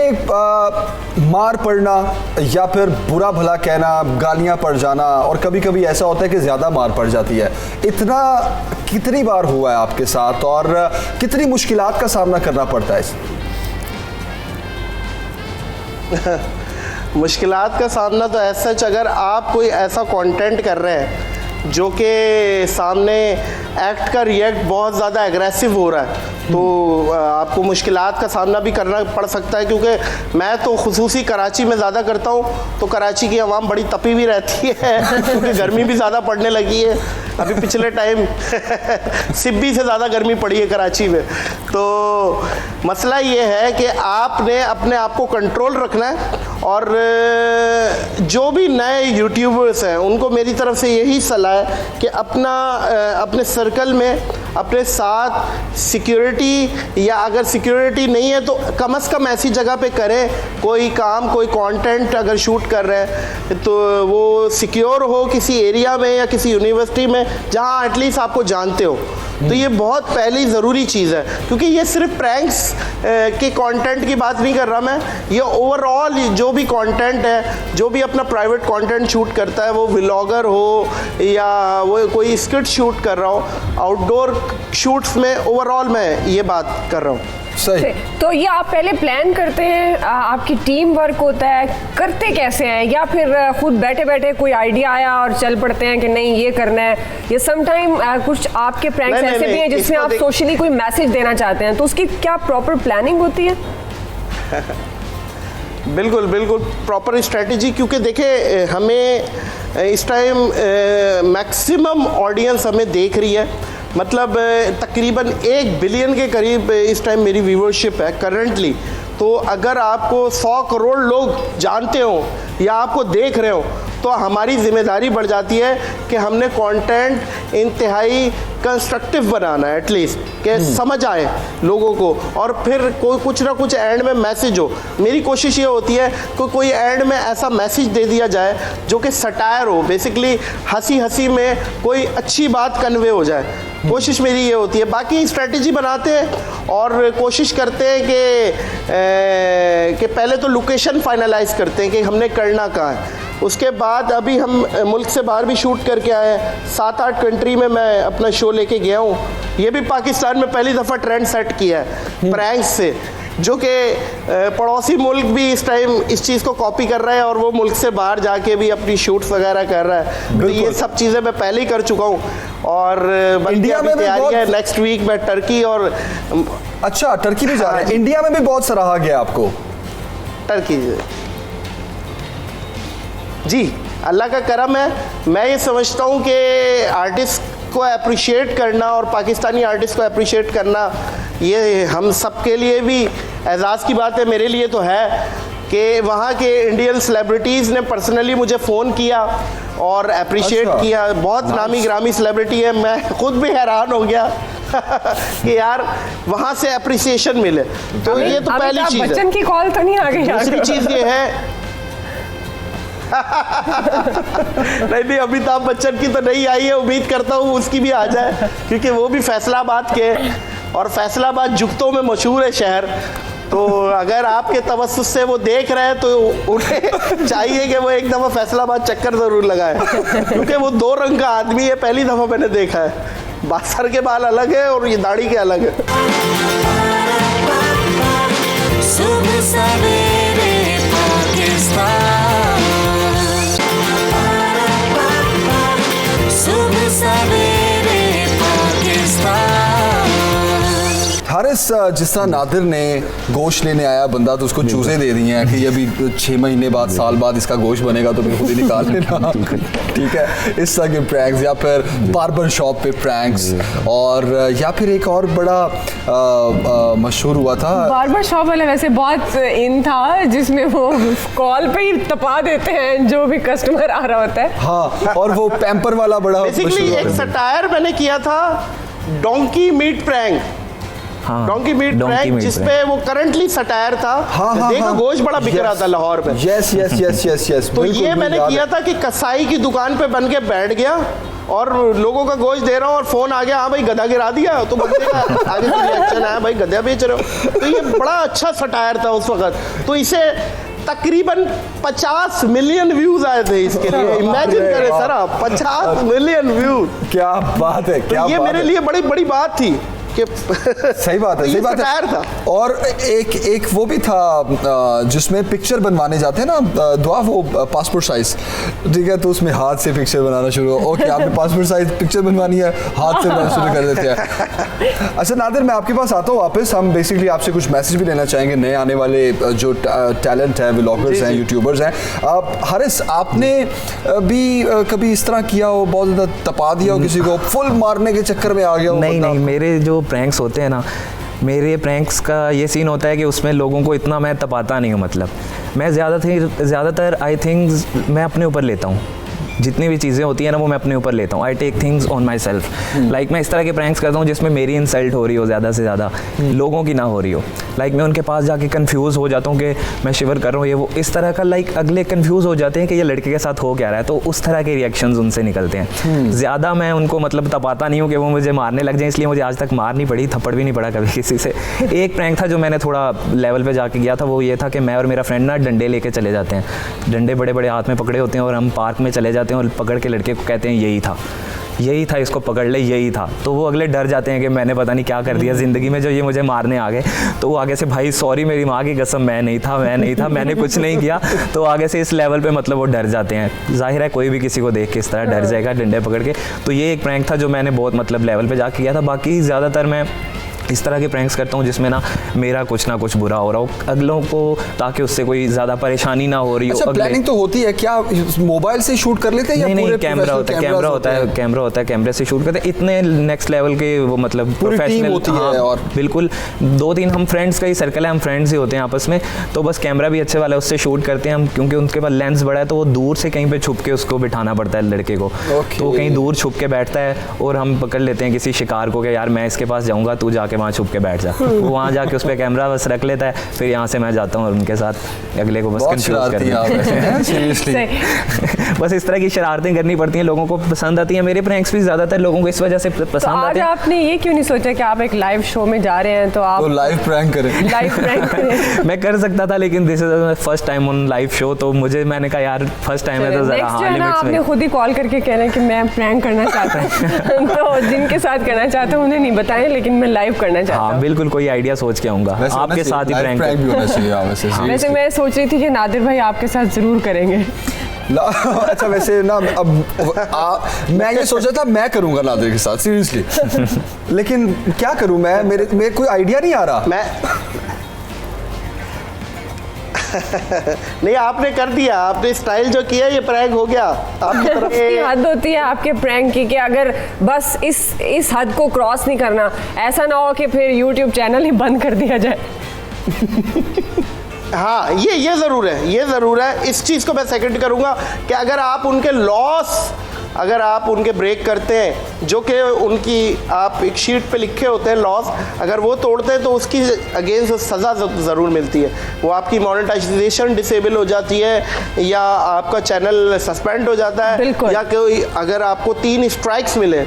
मार पड़ना या फिर बुरा भला कहना, गालियाँ पड़ जाना, और कभी कभी ऐसा होता है कि ज़्यादा मार पड़ जाती है, इतना कितनी बार हुआ है आपके साथ और कितनी मुश्किलात का सामना करना पड़ता है इसमें? मुश्किलात का सामना तो ऐसा, अगर आप कोई ऐसा कंटेंट कर रहे हैं जो कि सामने एक्ट का रिएक्ट बहुत ज़्यादा एग्रेसिव हो रहा है, तो आपको मुश्किलात का सामना भी करना पड़ सकता है। क्योंकि मैं तो खुसूसी कराची में ज़्यादा करता हूँ, तो कराची की आवाम बड़ी तपी भी रहती है क्योंकि गर्मी भी ज़्यादा पड़ने लगी है। अभी पिछले टाइम सिब्बी से ज़्यादा गर्मी पड़ी है कराची में। तो मसला ये है कि आपने अपने आप को कंट्रोल रखना है, और जो भी नए यूट्यूबर्स हैं उनको मेरी तरफ से यही सलाह है कि अपने सर्कल में अपने साथ सिक्योरिटी, या अगर सिक्योरिटी नहीं है तो कम से कम ऐसी जगह पे करें कोई काम, कोई कंटेंट अगर शूट कर रहे हैं तो वो सिक्योर हो किसी एरिया में या किसी यूनिवर्सिटी में जहां एटलीस्ट आपको जानते हो। तो ये बहुत पहली ज़रूरी चीज़ है, क्योंकि ये सिर्फ प्रैंक्स के कंटेंट की बात नहीं कर रहा मैं, ये ओवरऑल जो भी कंटेंट है, जो भी अपना प्राइवेट कंटेंट शूट करता है, वो व्लॉगर हो या वो कोई स्किट शूट कर रहा हो, आउटडोर शूट्स में ओवरऑल मैं ये बात कर रहा हूँ। सही। तो ये आप पहले प्लान करते हैं, आपकी टीम वर्क होता है, करते कैसे हैं, या फिर खुद बैठे बैठे कोई आइडिया आया और चल पड़ते हैं कि नहीं ये करना है? या सम टाइम कुछ आपके प्रैंक्स ऐसे भी हैं जिसमें आप सोशली कोई मैसेज देना चाहते हैं, तो उसकी क्या प्रॉपर प्लानिंग होती है? बिल्कुल बिल्कुल प्रॉपर स्ट्रेटजी, क्योंकि देखिए हमें इस टाइम मैक्सिमम ऑडियंस हमें देख रही है, मतलब तकरीबन 1 बिलियन के करीब इस टाइम मेरी व्यूअरशिप है करंटली। तो अगर आपको 100 करोड़ लोग जानते हो या आपको देख रहे हो, तो हमारी जिम्मेदारी बढ़ जाती है कि हमने कंटेंट इंतहाई कंस्ट्रक्टिव बनाना है, एटलीस्ट कि समझ आए लोगों को, और फिर कोई कुछ ना कुछ एंड में मैसेज हो। मेरी कोशिश ये होती है कि कोई एंड में ऐसा मैसेज दे दिया जाए जो कि सटायर हो, बेसिकली हंसी हंसी में कोई अच्छी बात कन्वे हो जाए। कोशिश मेरी ये होती है। बाकी स्ट्रेटजी बनाते हैं और कोशिश करते हैं कि पहले तो लोकेशन फाइनलाइज करते हैं कि हमने करना कहाँ है। उसके बाद अभी हम मुल्क से बाहर भी शूट करके आए हैं, 7-8 कंट्री में मैं अपना शो लेके गया हूँ। ये भी पाकिस्तान में पहली दफ़ा ट्रेंड सेट किया है प्रैंक्स से, जो कि पड़ोसी मुल्क भी इस टाइम इस चीज़ को कॉपी कर रहा है और वो मुल्क से बाहर जाके भी अपनी शूट्स वगैरह कर रहा है। तो ये सब चीज़ें मैं पहले ही कर चुका हूँ और इंडिया में तैयारी है। नेक्स्ट वीक मैं टर्की और अच्छा टर्की भी जा रहे हैं। इंडिया में भी बहुत सराहा गया आपको। टर्की जी, अल्लाह का करम है। मैं ये समझता हूँ कि आर्टिस्ट को अप्रिशिएट करना और पाकिस्तानी आर्टिस्ट को अप्रिशिएट करना ये हम सब के लिए भी एजाज़ की बात है। मेरे लिए तो है कि वहाँ के इंडियन सेलिब्रिटीज़ ने पर्सनली मुझे फ़ोन किया और अप्रिशिएट किया। बहुत नामी ग्रामी सेलिब्रिटी है, मैं खुद भी हैरान हो गया कि यार वहाँ से अप्रिसिएशन मिले। तो ये तो पहली चीज़ है। बच्चन की कॉल तो नहीं आ गई? दूसरी चीज़ ये है नहीं अमिताभ बच्चन की तो नहीं आई है, उम्मीद करता हूँ उसकी भी आ जाए क्योंकि वो भी फैसलाबाद के और फैसलाबाद जुगतों में मशहूर है शहर। तो अगर आपके तवस्सुस से वो देख रहे हैं तो उन्हें चाहिए कि वो एक दफ़ा फैसलाबाद चक्कर ज़रूर लगाए क्योंकि वो 2 रंग का आदमी है। पहली दफ़ा मैंने देखा है। सर के बाल अलग है और ये दाढ़ी के अलग है। सुबह सवेरे पाकिस्तान, सुबह सवेरे पाकिस्तान। हारिस, जिस तरह नादिर ने गोश्त लेने आया बंदा तो उसको चूज़े दे दिए हैं कि ये अभी 6 महीने बाद साल बाद इसका गोश्त बनेगा तो फिर खुद ही निकाल लेना। ठीक है, इस तरह के प्रैंक्स या फिर बार्बर शॉप पे प्रैंक्स और या फिर एक और बड़ा मशहूर हुआ था बार्बर शॉप वाला। वैसे बहुत इन था जिसमें वो कॉल पे ही तपा देते हैं जो भी कस्टमर आ रहा होता है। हाँ, और वो पैम्पर वाला बड़ा बेसिकली एक सटायर मैंने किया था donkey meat prank. Donkey meat prank जिसपे वो करंटली सटायर था। देखो गोश्त बड़ा बिक रहा था लाहौर में। Yes yes yes yes yes. तो ये मैंने किया था कि कसाई की दुकान पे बन के बैठ गया और लोगों का गोश्त दे रहा हूँ और फोन आ गया, हाँ भाई गधा गिरा दिया, तो बंदे का आगे से रिएक्शन आया, भाई गधा बेच रहे हो। तो ये बड़ा अच्छा सटायर था उस वक्त। तो इसे तकरीबन 50 मिलियन व्यूज आए थे इसके लिए। इमेजिन करें सर आप, 50 मिलियन व्यूज। क्या बात है, क्या ये मेरे लिए बड़ी बड़ी बात थी कि सही बात है, सही बात है। था। और एक वो भी था जिसमें पिक्चर बनवाने जाते हैं ना दुआ, वो पासपोर्ट साइज, ठीक है, तो उसमें हाथ से पिक्चर बनाना शुरू। ओके, आपने पासपोर्ट साइज पिक्चर बनवानी है, हाथ से बनाना शुरू कर देते हैं। अच्छा नादिर, मैं आपके पास आता हूँ वापस। हम बेसिकली आपसे कुछ मैसेज भी लेना चाहेंगे नए आने वाले जो टैलेंट हैं, व्लॉगर्स हैं, यूट्यूबर्स हैं। हारिस, आपने भी कभी इस तरह किया हो, बहुत ज़्यादा तपा दिया हो किसी को, फुल मारने के चक्कर में आ गया हो? नहीं, मेरे जो प्रैंक्स होते हैं ना, मेरे प्रैंक्स का ये सीन होता है कि उसमें लोगों को इतना मैं तपाता नहीं हूँ। मतलब मैं ज़्यादातर आई थिंक्स मैं अपने ऊपर लेता हूँ। जितनी भी चीज़ें होती हैं ना वो मैं अपने ऊपर लेता हूँ। I take things on myself. Like मैं इस तरह के प्रैंक्स करता हूँ जिसमें मेरी इंसल्ट हो रही हो ज़्यादा से ज़्यादा, लोगों की ना हो रही हो। लाइक मैं उनके पास जाके कंफ्यूज हो जाता हूँ कि मैं शिवर कर रहा हूँ, ये वो इस तरह का। लाइक अगले कंफ्यूज हो जाते हैं कि ये लड़के के साथ हो क्या रहा है, तो उस तरह के रिएक्शंस उनसे निकलते हैं। ज़्यादा मैं उनको मतलब तपाता नहीं हूँ कि वो मुझे मारने लग जाए, इसलिए मुझे आज तक मार नहीं पड़ी, थप्पड़ भी नहीं पड़ा कभी किसी से। एक प्रैंक था जो मैंने थोड़ा लेवल पे जाके गया था, वो ये था कि मैं और मेरा फ्रेंड ना डंडे लेके चले जाते हैं। डंडे बड़े बड़े हाथ में पकड़े होते हैं और हम पार्क में चले जाते हैं और पकड़ के लड़के को कहते हैं यही था, इसको पकड़ ले, यही था। तो वो अगले डर जाते हैं कि मैंने पता नहीं क्या कर दिया ज़िंदगी में जो ये मुझे मारने आ गए। तो वो आगे से, भाई सॉरी मेरी माँ की कसम, मैं नहीं था, मैंने कुछ नहीं किया। तो आगे से इस लेवल पे मतलब वो डर जाते हैं। जाहिर है कोई भी किसी को देख के इस तरह डर जाएगा डंडे पकड़ के। तो ये एक प्रैंक था जो मैंने बहुत मतलब लेवल पे जाके किया था। बाकी ज़्यादातर मैं इस तरह के प्रैंक्स करता हूँ जिसमें ना मेरा कुछ ना कुछ बुरा हो रहा हो अगलों को, ताकि उससे कोई ज़्यादा परेशानी ना हो रही हो। अच्छा, प्लानिंग तो होती है क्या? मोबाइल से शूट कर लेते हैं या नहीं, कैमरा होता है, कैमरे से शूट करते हैं। इतने नेक्स्ट लेवल के वो मतलब प्रोफेशनल होती है। और बिल्कुल 2-3 हम फ्रेंड्स का ही सर्कल है, हम फ्रेंड्स ही होते हैं आपस में। तो बस कैमरा भी अच्छे वाला है, उससे शूट करते हैं हम, क्योंकि उनके पास लेंस बड़ा है तो वो दूर से कहीं पे छुप के उसको बिठाना पड़ता है लड़के को। तो वो कहीं दूर छुप के बैठता है और हम पकड़ लेते हैं किसी शिकार को कि यार मैं इसके पास जाऊँगा, तू जाके वहाँ छुप के बैठ जा। वो वहाँ जाके उस पर कैमरा बस रख लेता है, फिर यहाँ से मैं जाता हूँ और उनके साथ अगले को बस कंफ्यूज करते हैं। बस इस तरह की शरारतें करनी पड़ती हैं, लोगों को पसंद आती हैं। मेरे प्रैंक्स भी ज़्यादातर लोगों को इस वजह से पसंद आते हैं। आपने ये क्यों नहीं सोचा कि आप एक लाइव शो में जा रहे हैं तो आप लाइव प्रैंक करें? लाइव प्रैंक करें। मैं कर सकता था, लेकिन this is first time on live show, तो मैंने कहा यार फर्स्ट टाइम है तो जरा हाँ लिमिट्स में। आपने खुद ही कॉल करके कहना है कि मैं प्रैंक करना चाहता हूँ तो जिनके साथ करना चाहता हूँ उन्हें नहीं बताएं, लेकिन मैं लाइव करना चाहता हाँ हूँ। बिल्कुल, कोई आइडिया सोच के आऊँगा, वैसे आपके साथ ही प्रैंक प्रैंक। भी होना चाहिए। हाँ, वैसे वैसे मैं सोच रही थी कि नादिर भाई आपके साथ जरूर करेंगे। अच्छा वैसे ना अब मैं ये सोचा था मैं करूंगा नादिर के साथ सीरियसली, लेकिन क्या करूं मैं, मेरे कोई आइडिया नहीं आ रहा। मैं नहीं, आपने कर दिया, आपने स्टाइल जो किया ये प्रैंक हो गया आपकी तरफ इसकी से। हद होती है आपके प्रैंक की कि अगर बस इस हद को क्रॉस नहीं करना, ऐसा ना हो कि फिर YouTube चैनल ही बंद कर दिया जाए। हाँ, ये ज़रूर है, ये ज़रूर है। इस चीज़ को मैं सेकंड करूँगा कि अगर आप उनके लॉस, अगर आप उनके ब्रेक करते हैं, जो कि उनकी आप एक शीट पे लिखे होते हैं लॉस, अगर वो तोड़ते हैं तो उसकी अगेंस्ट सज़ा ज़रूर मिलती है। वो आपकी मोनेटाइजेशन डिसेबल हो जाती है, या आपका चैनल सस्पेंड हो जाता है, बिल्कुल। या कोई अगर आपको 3 स्ट्राइक्स मिले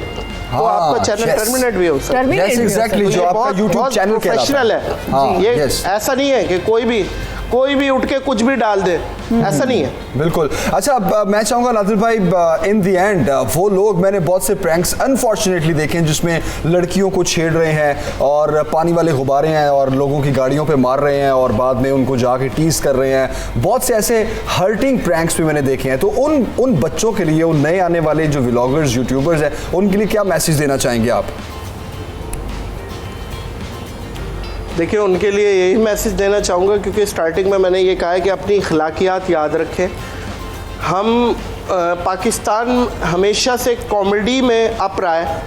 तो हाँ, आपका चैनल yes. टर्मिनेट भी हो सकता है। Terminate Yes, भी हो exactly, सकता जो ये आपका बहुत- YouTube बहुत चैनल कहलाता प्रोफेशनल है। है। हाँ, ये yes. ऐसा नहीं है कि कोई भी उठ के कुछ भी डाल दे, ऐसा नहीं है। बिल्कुल। अच्छा अब मैं चाहूंगा नादिर भाई, इन द एंड वो लोग, मैंने बहुत से प्रैंक्स अनफॉर्चुनेटली देखे हैं जिसमें लड़कियों को छेड़ रहे हैं और पानी वाले गुब्बारे हैं और लोगों की गाड़ियों पे मार रहे हैं और बाद में उनको जाके टीज कर रहे हैं। बहुत से ऐसे हर्टिंग प्रैंक्स भी मैंने देखे हैं। तो उन बच्चों के लिए, उन नए आने वाले जो व्लॉगर्स, यूट्यूबर्स हैं, उनके लिए क्या मैसेज देना चाहेंगे आप? देखिए, उनके लिए यही मैसेज देना चाहूँगा, क्योंकि स्टार्टिंग में मैंने ये कहा है कि अपनी अखलाकियात याद रखें। हम पाकिस्तान हमेशा से कॉमेडी में अप रहा है,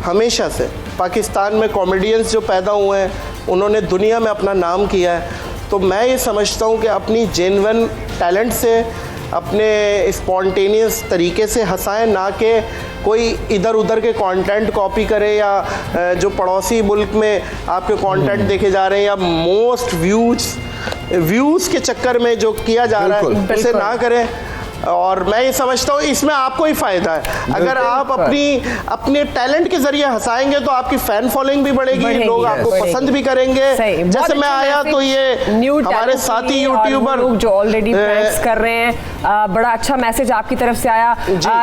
हमेशा से पाकिस्तान में कॉमेडियंस जो पैदा हुए हैं उन्होंने दुनिया में अपना नाम किया है। तो मैं ये समझता हूँ कि अपनी जेन्युइन टैलेंट से, अपने स्पॉन्टेनियस तरीके से हंसाएं, ना कि कोई इधर उधर के कंटेंट कॉपी करे, या जो पड़ोसी मुल्क में आपके कंटेंट देखे जा रहे हैं, या मोस्ट व्यूज़ के चक्कर में जो किया जा रहा है उसे ना करें। और मैं ये समझता हूँ इसमें आपको ही फ़ायदा है। अगर आप अपने टैलेंट के ज़रिए हंसाएंगे तो आपकी फ़ैन फॉलोइंग भी बढ़ेगी, लोग आपको पसंद भी करेंगे। जैसे मैं आया तो ये हमारे साथी यूट्यूबर लोग जो ऑलरेडी प्रैंक्स कर रहे हैं, बड़ा अच्छा मैसेज आपकी तरफ से आया।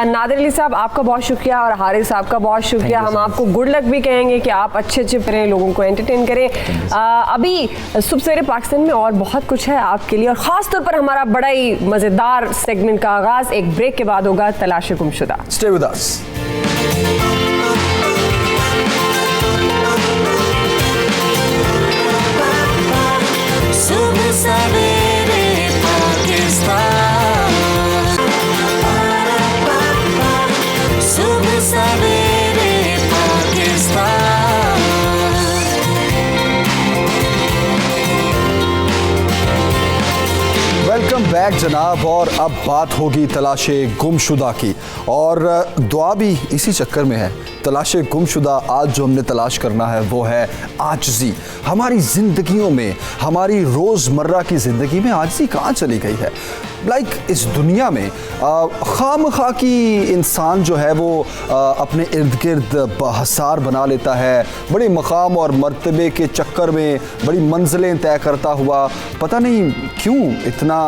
नादिर अली साहब, आपका बहुत शुक्रिया, और हारिस साहब का बहुत शुक्रिया। हम आपको गुड लक भी कहेंगे कि आप अच्छे करें, लोगों को एंटरटेन करें। अभी सुबह सवेरे पाकिस्तान में और बहुत कुछ है आपके लिए, और ख़ास तौर पर हमारा बड़ा ही मज़ेदार सेगमेंट का आगाज एक ब्रेक के बाद होगा, तलाश गुमशुदा। Stay with us. सुबह सवेरे पाकिस्तान, सुबह सवेरे पाकिस्तान। वेलकम बैक जनाब, और अब बात होगी तलाशे गुमशुदा की, और दुआ भी इसी चक्कर में है। तलाशे गुमशुदा आज जो हमने तलाश करना है वो है आजिज़ी। हमारी ज़िंदगियों में, हमारी रोज़मर्रा की ज़िंदगी में आजिज़ी कहाँ चली गई है? इस दुनिया में खामखा की इंसान जो है वो अपने इर्द गिर्द हसार बना लेता है, बड़े मकाम और मर्तबे के चक्कर में बड़ी मंजिलें तय करता हुआ पता नहीं क्यों इतना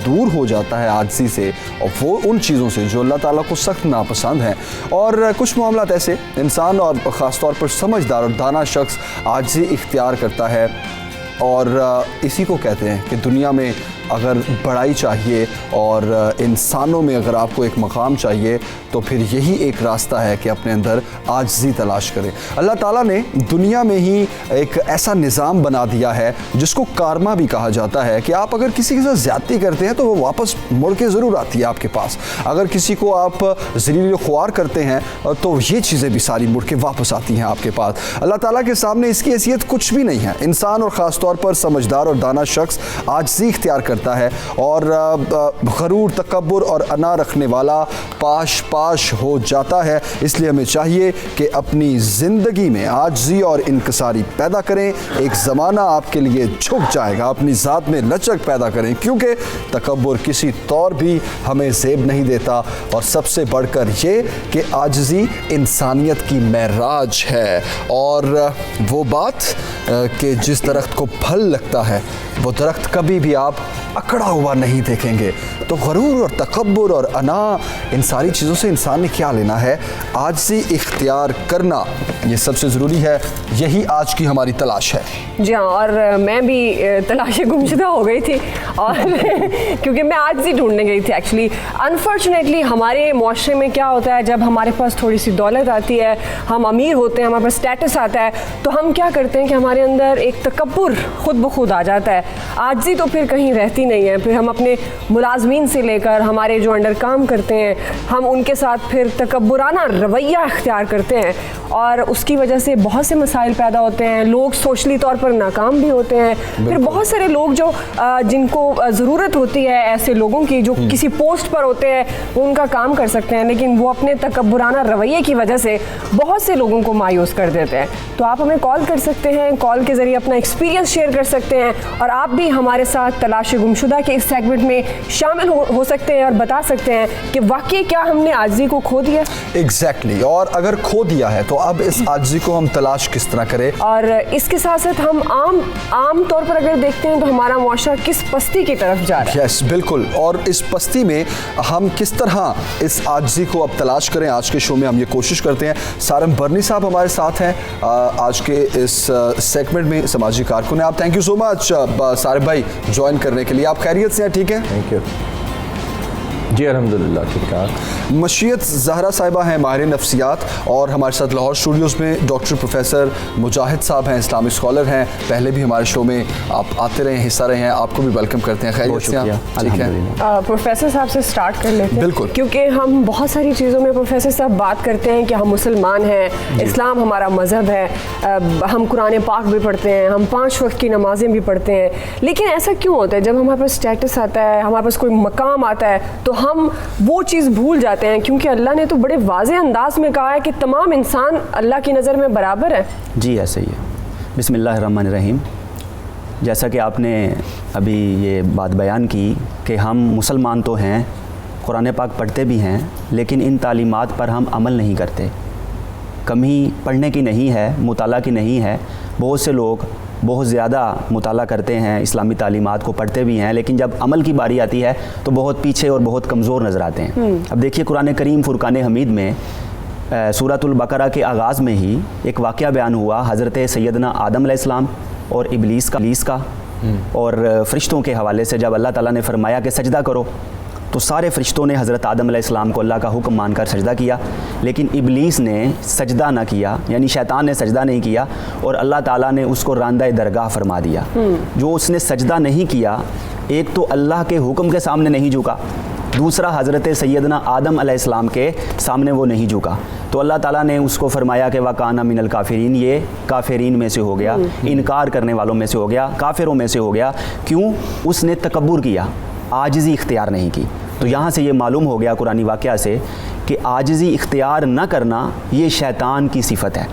दूर हो जाता है आजिज़ी से, और वो उन चीज़ों से जो अल्लाह ताला को सख्त नापसंद हैं। और कुछ मामलात ऐसे इंसान, और ख़ास तौर पर समझदार और दाना शख्स आजिज़ी इख्तियार करता है, और इसी को कहते हैं कि दुनिया में अगर बड़ाई चाहिए और इंसानों में अगर आपको एक मकाम चाहिए तो फिर यही एक रास्ता है कि अपने अंदर आजिज़ी तलाश करें। अल्लाह ताला ने दुनिया में ही एक ऐसा निज़ाम बना दिया है जिसको कारमा भी कहा जाता है, कि आप अगर किसी के साथ ज़्यादती करते हैं तो वो वापस मुड़ के ज़रूर आती है आपके पास। अगर किसी को आप ज़लील ख्वार करते हैं तो ये चीज़ें भी सारी मुड़ के वापस आती हैं आपके पास। अल्लाह ताला के सामने इसकी हैसियत कुछ भी नहीं है। इंसान और ख़ास तौर पर समझदार और दाना शख्स आजिज़ी इख्तियार करता है, और गरूर, तकब्बुर और अना रखने वाला पाश पाश हो जाता है। इसलिए हमें चाहिए कि अपनी ज़िंदगी में आजिज़ी और इनकसारी पैदा करें। एक ज़माना आपके लिए झुक जाएगा, अपनी ज़ात में लचक पैदा करें, क्योंकि तकब्बुर किसी तौर भी हमें ज़ेब नहीं देता। और सबसे बढ़कर ये कि आजिज़ी इंसानियत की महराज है, और वो बात कि जिस दरख्त को फल लगता है वो दरख्त कभी भी आप अकड़ा हुआ नहीं देखेंगे। तो गरूर और तकब्बुर और अना, इन सारी चीज़ों से इंसान ने क्या लेना है? आजिज़ी इख्तियार करना, ये सबसे ज़रूरी है। यही आज की हमारी तलाश है। जी हाँ, और मैं भी तलाश गुमशुदा हो गई थी और क्योंकि मैं आजिज़ी ढूंढने गई थी एक्चुअली। अनफॉर्चुनेटली हमारे माशरे में क्या होता है, जब हमारे पास थोड़ी सी दौलत आती है, हम अमीर होते हैं, हमारे पास स्टेटस आता है, तो हम क्या करते हैं कि हमारे अंदर एक तकब्बुर खुद ब खुद आ जाता है। आजिज़ी तो फिर कहीं रहती नहीं है। फिर हम अपने मुलाजमीन से लेकर हमारे जो अंडर काम करते हैं, हम उनके साथ फिर तकब्बुराना रवैया इख्तियार करते हैं और उसकी वजह से बहुत से मसाइल पैदा होते हैं। लोग सोशली तौर पर नाकाम भी होते हैं। फिर बहुत सारे लोग जो जिनको ज़रूरत होती है ऐसे लोगों की, जो किसी पोस्ट पर होते हैं, वो उनका काम कर सकते हैं, लेकिन वो अपने तकब्बुराना रवैये की वजह से बहुत से लोगों को मायूस कर देते हैं। तो आप हमें कॉल कर सकते हैं, कॉल के ज़रिए अपना एक्सपीरियंस शेयर कर सकते हैं और आप भी हमारे साथ तलाश गुमशुदा के इस सेगमेंट में शामिल हो सकते हैं और बता सकते हैं कि वाकई क्या हमने आजिज़ी को खो दिया। एग्जैक्टली। और अगर खो दिया है तो अब इस आजिज़ी को हम तलाश किस तरह करें? और इसके साथ साथ हम आम तौर पर अगर देखते हैं तो हमारा मुआशरा किस पस्ती की तरफ जा रहा है। यस, बिल्कुल। और इस पस्ती में हम किस तरह इस आजिज़ी को अब तलाश करें, आज के शो में हम ये कोशिश करते हैं। सारम बर्नी साहब हमारे साथ हैं आज के इस सेगमेंट में, समाजी कारकुन हैं आप। थैंक यू सो मच सारम भाई ज्वाइन करने के लिए। आप खैरियत से हैं? ठीक है, थैंक यू जी, अल्हम्दुलिल्लाह ठीक ठाक। मशीयत ज़हरा साहिबा हैं माहिर नफ्सियात, और हमारे साथ लाहौर स्टूडियोज़ में डॉक्टर प्रोफेसर मुजाहिद साहब हैं, इस्लामिक स्कॉलर हैं। पहले भी हमारे शो में आप आते रहे हैं, हिस्सा रहे हैं, आपको भी वेलकम करते हैं। खैरियत से हैं? ठीक है, प्रोफेसर साहब से स्टार्ट कर लेते हैं। बिल्कुल। क्योंकि हम बहुत सारी चीज़ों में प्रोफेसर साहब बात करते हैं कि हम मुसलमान हैं, इस्लाम हमारा मज़हब है, हम कुरान पाक भी पढ़ते हैं, हम 5 वक्त की नमाज़ें भी पढ़ते हैं, लेकिन ऐसा क्यों होता है जब हमारे पास स्टेटस आता है, हमारे पास कोई मकाम आता है, तो हम वो चीज़ भूल जाते हैं? क्योंकि अल्लाह ने तो बड़े वाज़ेह अंदाज में कहा है कि तमाम इंसान अल्लाह की नज़र में बराबर है। जी ऐसे ही है। बिस्मिल्लाहिर्रहमानिर्रहीम। जैसा कि आपने अभी ये बात बयान की कि हम मुसलमान तो हैं, कुरान पाक पढ़ते भी हैं, लेकिन इन तालीमात पर हम अमल नहीं करते। कमी पढ़ने की नहीं है, मुताला की नहीं है। बहुत से लोग बहुत ज़्यादा मुताला करते हैं, इस्लामी तालीमात को पढ़ते भी हैं, लेकिन जब अमल की बारी आती है तो बहुत पीछे और बहुत कमज़ोर नज़र आते हैं। अब देखिए कुरान करीम फुरकान हमीद में सूरतुल बकरा के आगाज़ में ही एक वाक़या बयान हुआ हज़रत सैयदना आदम अलैहिस्सलाम और इब्लीस का और फ़रिश्तों के हवाले से। जब अल्लाह ताला ने फरमाया कि सजदा करो, तो सारे फ़रिश्तों ने हज़रत आदम अलैहिस्सलाम को अल्लाह का हुक्म मानकर सजदा किया, लेकिन इब्लीस ने सजदा ना किया, यानी शैतान ने सजदा नहीं किया, और अल्लाह ताला ने उसको रांदा दरगाह फरमा दिया। जो उसने सजदा नहीं किया, एक तो अल्लाह के हुक्म के सामने नहीं झुका, दूसरा हज़रत सैयदना आदम अलैहिस्सलाम के सामने वो नहीं झुका, तो अल्लाह ताला ने उसको फरमाया कि वकाना मिनल काफिरीन, ये काफिरीन में से हो गया, इनकार करने वालों में से हो गया, काफिरों में से हो गया। क्यों? उसने तकब्बुर किया, आजिज़ी इख्तियार नहीं की। तो यहाँ से ये मालूम हो गया कुरानी वाक़या से कि आजिज़ी इख्तियार न करना ये शैतान की सिफत है,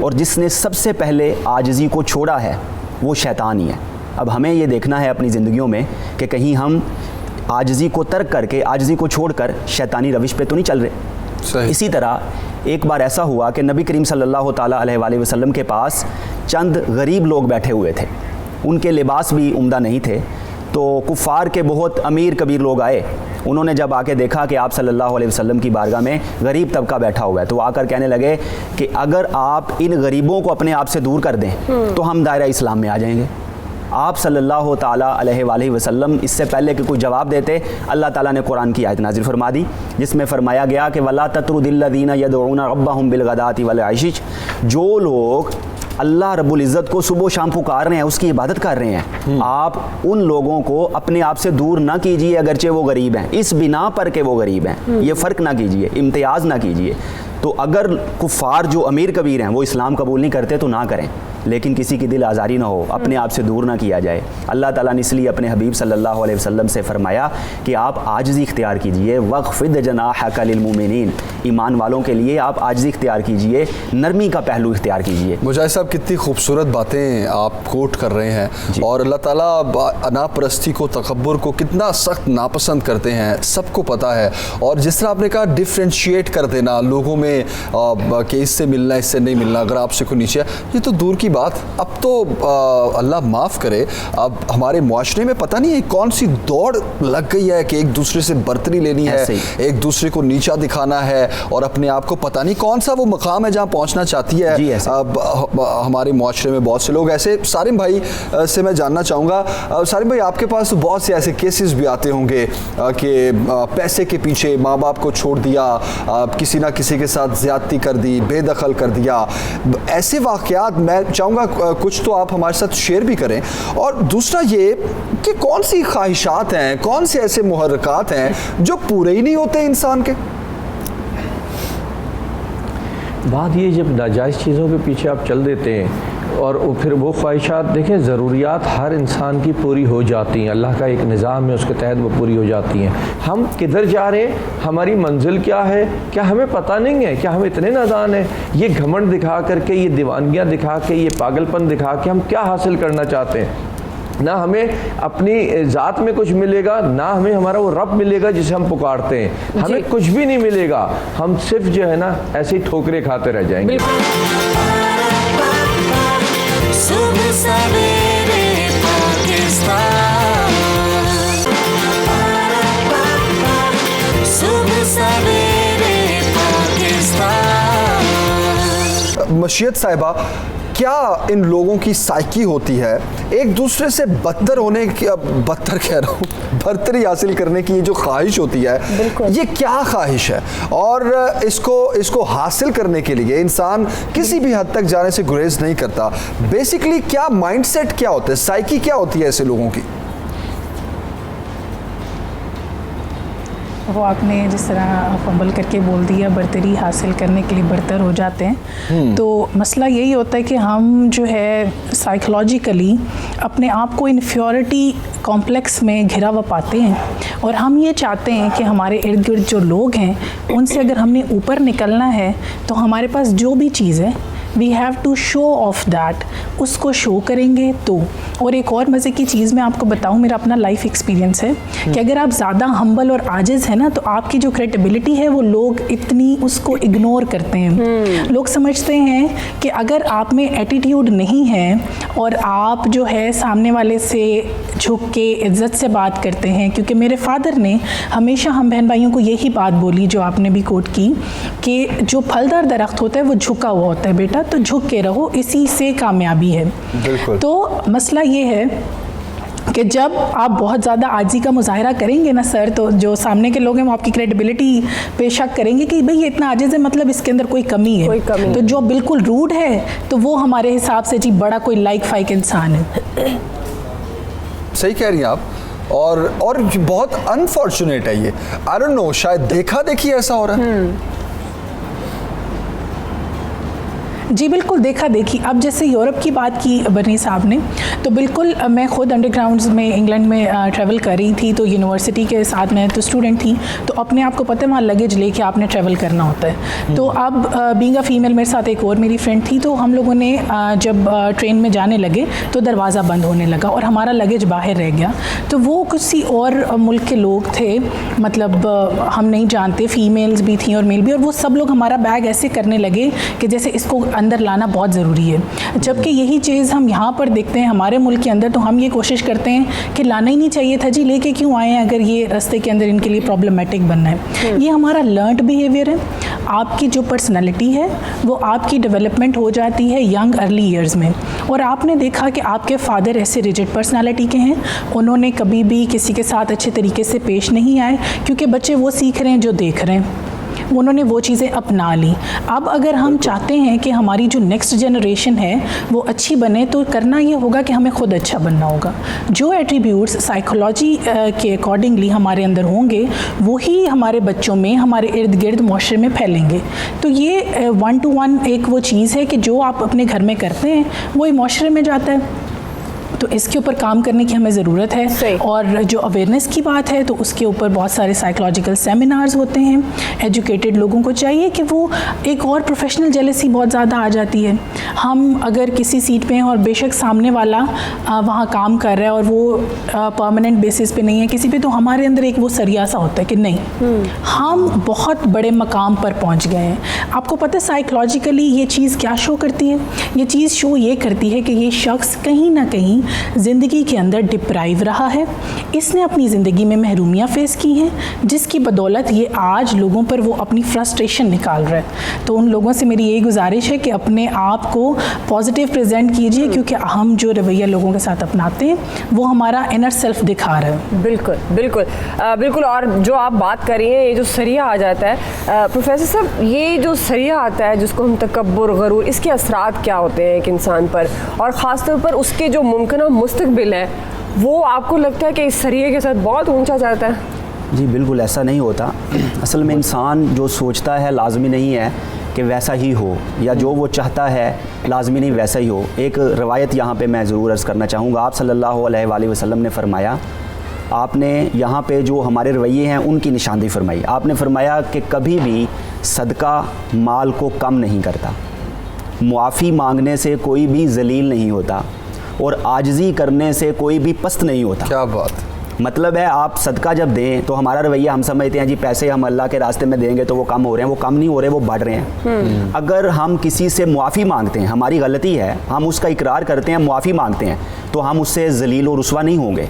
और जिसने सबसे पहले आजिज़ी को छोड़ा है वो शैतान ही है। अब हमें ये देखना है अपनी ज़िंदगियों में कि कहीं हम आजिज़ी को तर्क करके, आजिज़ी को छोड़कर शैतानी रविश पे तो नहीं चल रहे। इसी तरह एक बार ऐसा हुआ कि नबी करीम सल्लल्लाहु ताला अलैहि वसल्लम के पास चंद गरीब लोग बैठे हुए थे, उनके लिबास भी उम्दा नहीं थे। तो कुफ़ार के बहुत अमीर कबीर लोग आए, उन्होंने जब आके देखा कि आप सल्लल्लाहु अलैहि वसल्लम की बारगाह में गरीब तबका बैठा हुआ है, तो आकर कहने लगे कि अगर आप इन गरीबों को अपने आप से दूर कर दें तो हम दायरा इस्लाम में आ जाएंगे। आप सल्लल्लाहु ताला अलैहि वसल्लम इससे पहले कि कोई जवाब देते, अल्लाह ताला ने कुरान की आयत नाज़िल फरमा दी, जिसमें फरमाया गया कि वला तत्रुदिल्लज़ीना यदऊना रब्बहुम बिलगदाति वल आशिश, जो लोग अल्लाह रब्बुल इज़्ज़त को सुबह शाम पुकार रहे हैं, उसकी इबादत कर रहे हैं, आप उन लोगों को अपने आप से दूर ना कीजिए, अगरचे वो गरीब हैं, इस बिना पर के वो गरीब हैं, ये फ़र्क ना कीजिए, इम्तियाज़ ना कीजिए। तो अगर कुफ़ार जो अमीर कबीर हैं वो इस्लाम कबूल नहीं करते तो ना करें, लेकिन किसी की दिल आज़ारी ना हो, अपने आप से दूर ना किया जाए। अल्लाह ताला ने इसलिए अपने हबीब सल्लल्लाहु अलैहि वसल्लम से फरमाया कि आप आजिज़ी इख्तियार कीजिए, वक़्फ़िद जनाहका लिलमुमिनीन, ईमान वालों के लिए आप आजिज़ी इख्तियार कीजिए, नरमी का पहलू इख्तियार कीजिए। मुजाहिद साहब, कितनी खूबसूरत बातें आप कोट कर रहे हैं, और अल्लाह ताला अनापरस्ती को, तकब्बुर को कितना सख्त नापसंद करते हैं, सबको पता है। और जिस तरह आपने कहा डिफ्रेंशिएट कर देना, लोगों में में कि इससे मिलना इससे नहीं मिलना, अगर आपसे कोई नीचे है, ये तो दूर की बात। अब तो अल्लाह माफ़ करे, अब हमारे मुआशरे में पता नहीं है कौन सी दौड़ लग गई है कि एक दूसरे से बर्तरी लेनी है, एक दूसरे को नीचा दिखाना है, और अपने आप को पता नहीं कौन सा वो मकाम है जहाँ पहुँचना चाहती है। अब हमारे मुआशरे में बहुत से लोग ऐसे। सारिम भाई से मैं जानना चाहूँगा, सारिम भाई आपके पास तो बहुत से ऐसे केसेस भी आते होंगे कि पैसे के पीछे माँ बाप को छोड़ दिया, किसी ना किसी के साथ ज़्यादती कर दी, बेदखल कर दिया, ऐसे वाक़यात मैं चाहूँगा कुछ तो आप हमारे साथ शेयर भी करें। और दूसरा ये कि कौन सी ख्वाहिशात हैं, कौन से ऐसे मुहर्रकात हैं जो पूरे ही नहीं होते इंसान के? बात ये, जब नाजायज़ चीज़ों के पीछे आप चल देते हैं और फिर वो ख्वाहिशात, देखें ज़रूरियात हर इंसान की पूरी हो जाती हैं, अल्लाह का एक निज़ाम है, उसके तहत वो पूरी हो जाती हैं। हम किधर जा रहे हैं, हमारी मंजिल क्या है, क्या हमें पता नहीं है? क्या हम इतने नादान हैं? ये घमंड दिखा करके, ये दीवानगियाँ दिखा के, ये पागलपन दिखा के हम क्या हासिल करना चाहते हैं? ना हमें अपनी ज़ात में कुछ मिलेगा, ना हमें हमारा वो रब मिलेगा जिसे हम पुकारते हैं, हमें कुछ भी नहीं मिलेगा। हम सिर्फ जो है ना ऐसे ही ठोकरे खाते रह जाएंगे। सुबह सवेरे पाकिस्तान, सुबह सवेरे पाकिस्तान। मशीयत साहिबा, क्या इन लोगों की साइकी होती है एक दूसरे से बदतर होने की, बदतर कह रहा हूँ, बर्तरी हासिल करने की ये जो ख्वाहिश होती है, ये क्या ख्वाहिश है? और इसको हासिल करने के लिए इंसान किसी भी हद तक जाने से गुरेज नहीं करता। बेसिकली क्या माइंडसेट क्या होता है, साइकी क्या होती है ऐसे लोगों की? वो आपने जिस तरह फंबल करके बोल दिया, बर्तरी हासिल करने के लिए बर्तर हो जाते हैं। तो मसला यही होता है कि हम जो है साइकोलॉजिकली अपने आप को इन्फ्योरिटी कॉम्प्लेक्स में घिरा हुआ पाते हैं, और हम ये चाहते हैं कि हमारे इर्द गिर्द जो लोग हैं उनसे अगर हमने ऊपर निकलना है तो हमारे पास जो भी चीज़ है we have to show off that, उसको शो करेंगे तो। और एक और मज़े की चीज़ मैं आपको बताऊं, मेरा अपना लाइफ एक्सपीरियंस है कि अगर आप ज़्यादा हम्बल और आजिज़ है ना, तो आपकी जो क्रेडिबिलिटी है वो लोग इतनी उसको इग्नोर करते हैं। लोग समझते हैं कि अगर आप में एटीट्यूड नहीं है और आप जो है सामने वाले से झुक के इज़्ज़त से बात करते हैं, क्योंकि मेरे फादर ने हमेशा हम बहन भाइयों को यही बात बोली जो आपने भी कोट की कि जो फलदार दरख्त होता है वो झुका हुआ होता है बेटा, तो झुक के रहो, इसी से कामयाबी है। तो मसला ये है कि जब आप बहुत ज़्यादा आजी का मुजाहरा करेंगे ना सर, तो जो सामने के लोग हैं वो आपकी क्रेडिबिलिटी पे शक करेंगे कि भाई ये इतना आजिज़ है, मतलब इसके अंदर कोई कमी है। तो जो बिल्कुल रूड है तो वो हमारे हिसाब से जी बड़ा कोई लाइक फाइक इंसान है। सही कह रही हैं आप। और बहुत अनफॉर्चुनेट है ये, आई डोंट नो, शायद देखा देखी ऐसा हो रहा है। जी बिल्कुल देखा देखी। अब जैसे यूरोप की बात की बनी साहब ने, तो बिल्कुल मैं ख़ुद अंडरग्राउंड्स में इंग्लैंड में ट्रैवल कर रही थी, तो यूनिवर्सिटी के साथ में तो स्टूडेंट थी, तो अपने आप को पता है वहाँ लगेज लेके आपने ट्रैवल करना होता है। तो अब बीइंग अ फीमेल मेरे साथ एक और मेरी फ्रेंड थी, तो हम लोगों ने जब ट्रेन में जाने लगे तो दरवाज़ा बंद होने लगा और हमारा लगेज बाहर रह गया। तो वो किसी और मुल्क के लोग थे, मतलब हम नहीं जानते, फीमेल्स भी थी और मेल भी, और वो सब लोग हमारा बैग ऐसे करने लगे कि जैसे इसको अंदर लाना बहुत ज़रूरी है। जबकि यही चीज़ हम यहाँ पर देखते हैं हमारे मुल्क के अंदर, तो हम ये कोशिश करते हैं कि लाना ही नहीं चाहिए था जी, लेके क्यों आए हैं अगर ये रास्ते के अंदर इनके लिए प्रॉब्लमेटिक बनना है। ये हमारा लर्नड बिहेवियर है। आपकी जो पर्सनैलिटी है वो आपकी डेवलपमेंट हो जाती है यंग अर्ली ईयर्स में, और आपने देखा कि आपके फादर ऐसे रिजिड पर्सनैलिटी के हैं, उन्होंने कभी भी किसी के साथ अच्छे तरीके से पेश नहीं आए, क्योंकि बच्चे वो सीख रहे हैं जो देख रहे हैं, उन्होंने वो चीज़ें अपना ली। अब अगर हम चाहते हैं कि हमारी जो नेक्स्ट जनरेशन है वो अच्छी बने, तो करना ये होगा कि हमें खुद अच्छा बनना होगा। जो एट्रीब्यूट्स साइकोलॉजी के अकॉर्डिंगली हमारे अंदर होंगे वही हमारे बच्चों में, हमारे इर्द गिर्द मुआशरे में फैलेंगे। तो ये 1 to 1 एक वो चीज़ है कि जो आप अपने घर में करते हैं वही मुआशरे में जाता है। तो इसके ऊपर काम करने की हमें ज़रूरत है। सही। और जो अवेयरनेस की बात है तो उसके ऊपर बहुत सारे साइकोलॉजिकल सेमिनार्स होते हैं। एजुकेटेड लोगों को चाहिए कि वो एक और प्रोफेशनल जेलसी बहुत ज़्यादा आ जाती है। हम अगर किसी सीट पे हैं और बेशक सामने वाला वहाँ काम कर रहा है और वो परमानेंट बेसिस पे नहीं है किसी पे, तो हमारे अंदर एक वो सरिया सा होता है कि नहीं हम बहुत बड़े मकाम पर पहुँच गए हैं। आपको पता है साइकोलॉजिकली ये चीज़ क्या शो करती है? ये चीज़ शो ये करती है कि ये शख्स कहीं ना कहीं ज़िंदगी के अंदर डिप्राइव रहा है, इसने अपनी ज़िंदगी में महरूमियाँ फेस की हैं, जिसकी बदौलत ये आज लोगों पर वो अपनी फ्रस्ट्रेशन निकाल रहा है। तो उन लोगों से मेरी यही गुजारिश है कि अपने आप को पॉजिटिव प्रेजेंट कीजिए, क्योंकि हम जो रवैया लोगों के साथ अपनाते हैं वो हमारा इनर सेल्फ दिखा रहा है। बिल्कुल बिल्कुल बिल्कुल। और जो आप बात कर रही हैं, ये जो सरिया आ जाता है प्रोफेसर साहब, ये जो सरिया आता है जिसको हम तकब्बुर, गरूर, इसके असरात क्या होते हैं एक इंसान पर, और ख़ास तौर पर उसके जो मुमकिन मुस्तकबिल है वो आपको लगता है कि इस सरिये के साथ बहुत ऊंचा जाता है? जी बिल्कुल ऐसा नहीं होता। असल में इंसान जो सोचता है लाजमी नहीं है कि वैसा ही हो, या जो वो चाहता है लाजमी नहीं वैसा ही हो। एक रवायत यहाँ पे मैं ज़रूर अर्ज़ करना चाहूँगा। आप सल्लल्लाहु अलैहि वसल्लम ने फरमाया, आपने यहाँ पे जो हमारे रवैये हैं उनकी निशानदेही फरमाई। आपने फरमाया कि कभी भी सदका माल को कम नहीं करता, मुआफ़ी मांगने से कोई भी जलील नहीं होता, और आजिज़ी करने से कोई भी पस्त नहीं होता। क्या बात। मतलब है आप सदका जब दें तो हमारा रवैया हम समझते हैं जी पैसे हम अल्लाह के रास्ते में देंगे तो वो कम हो रहे हैं, वो कम नहीं हो रहे, वो बढ़ रहे हैं। अगर हम किसी से मुआफ़ी मांगते हैं, हमारी गलती है, हम उसका इकरार करते हैं, मुआफ़ी मांगते हैं, तो हम उससे जलील और रुस्वा नहीं होंगे,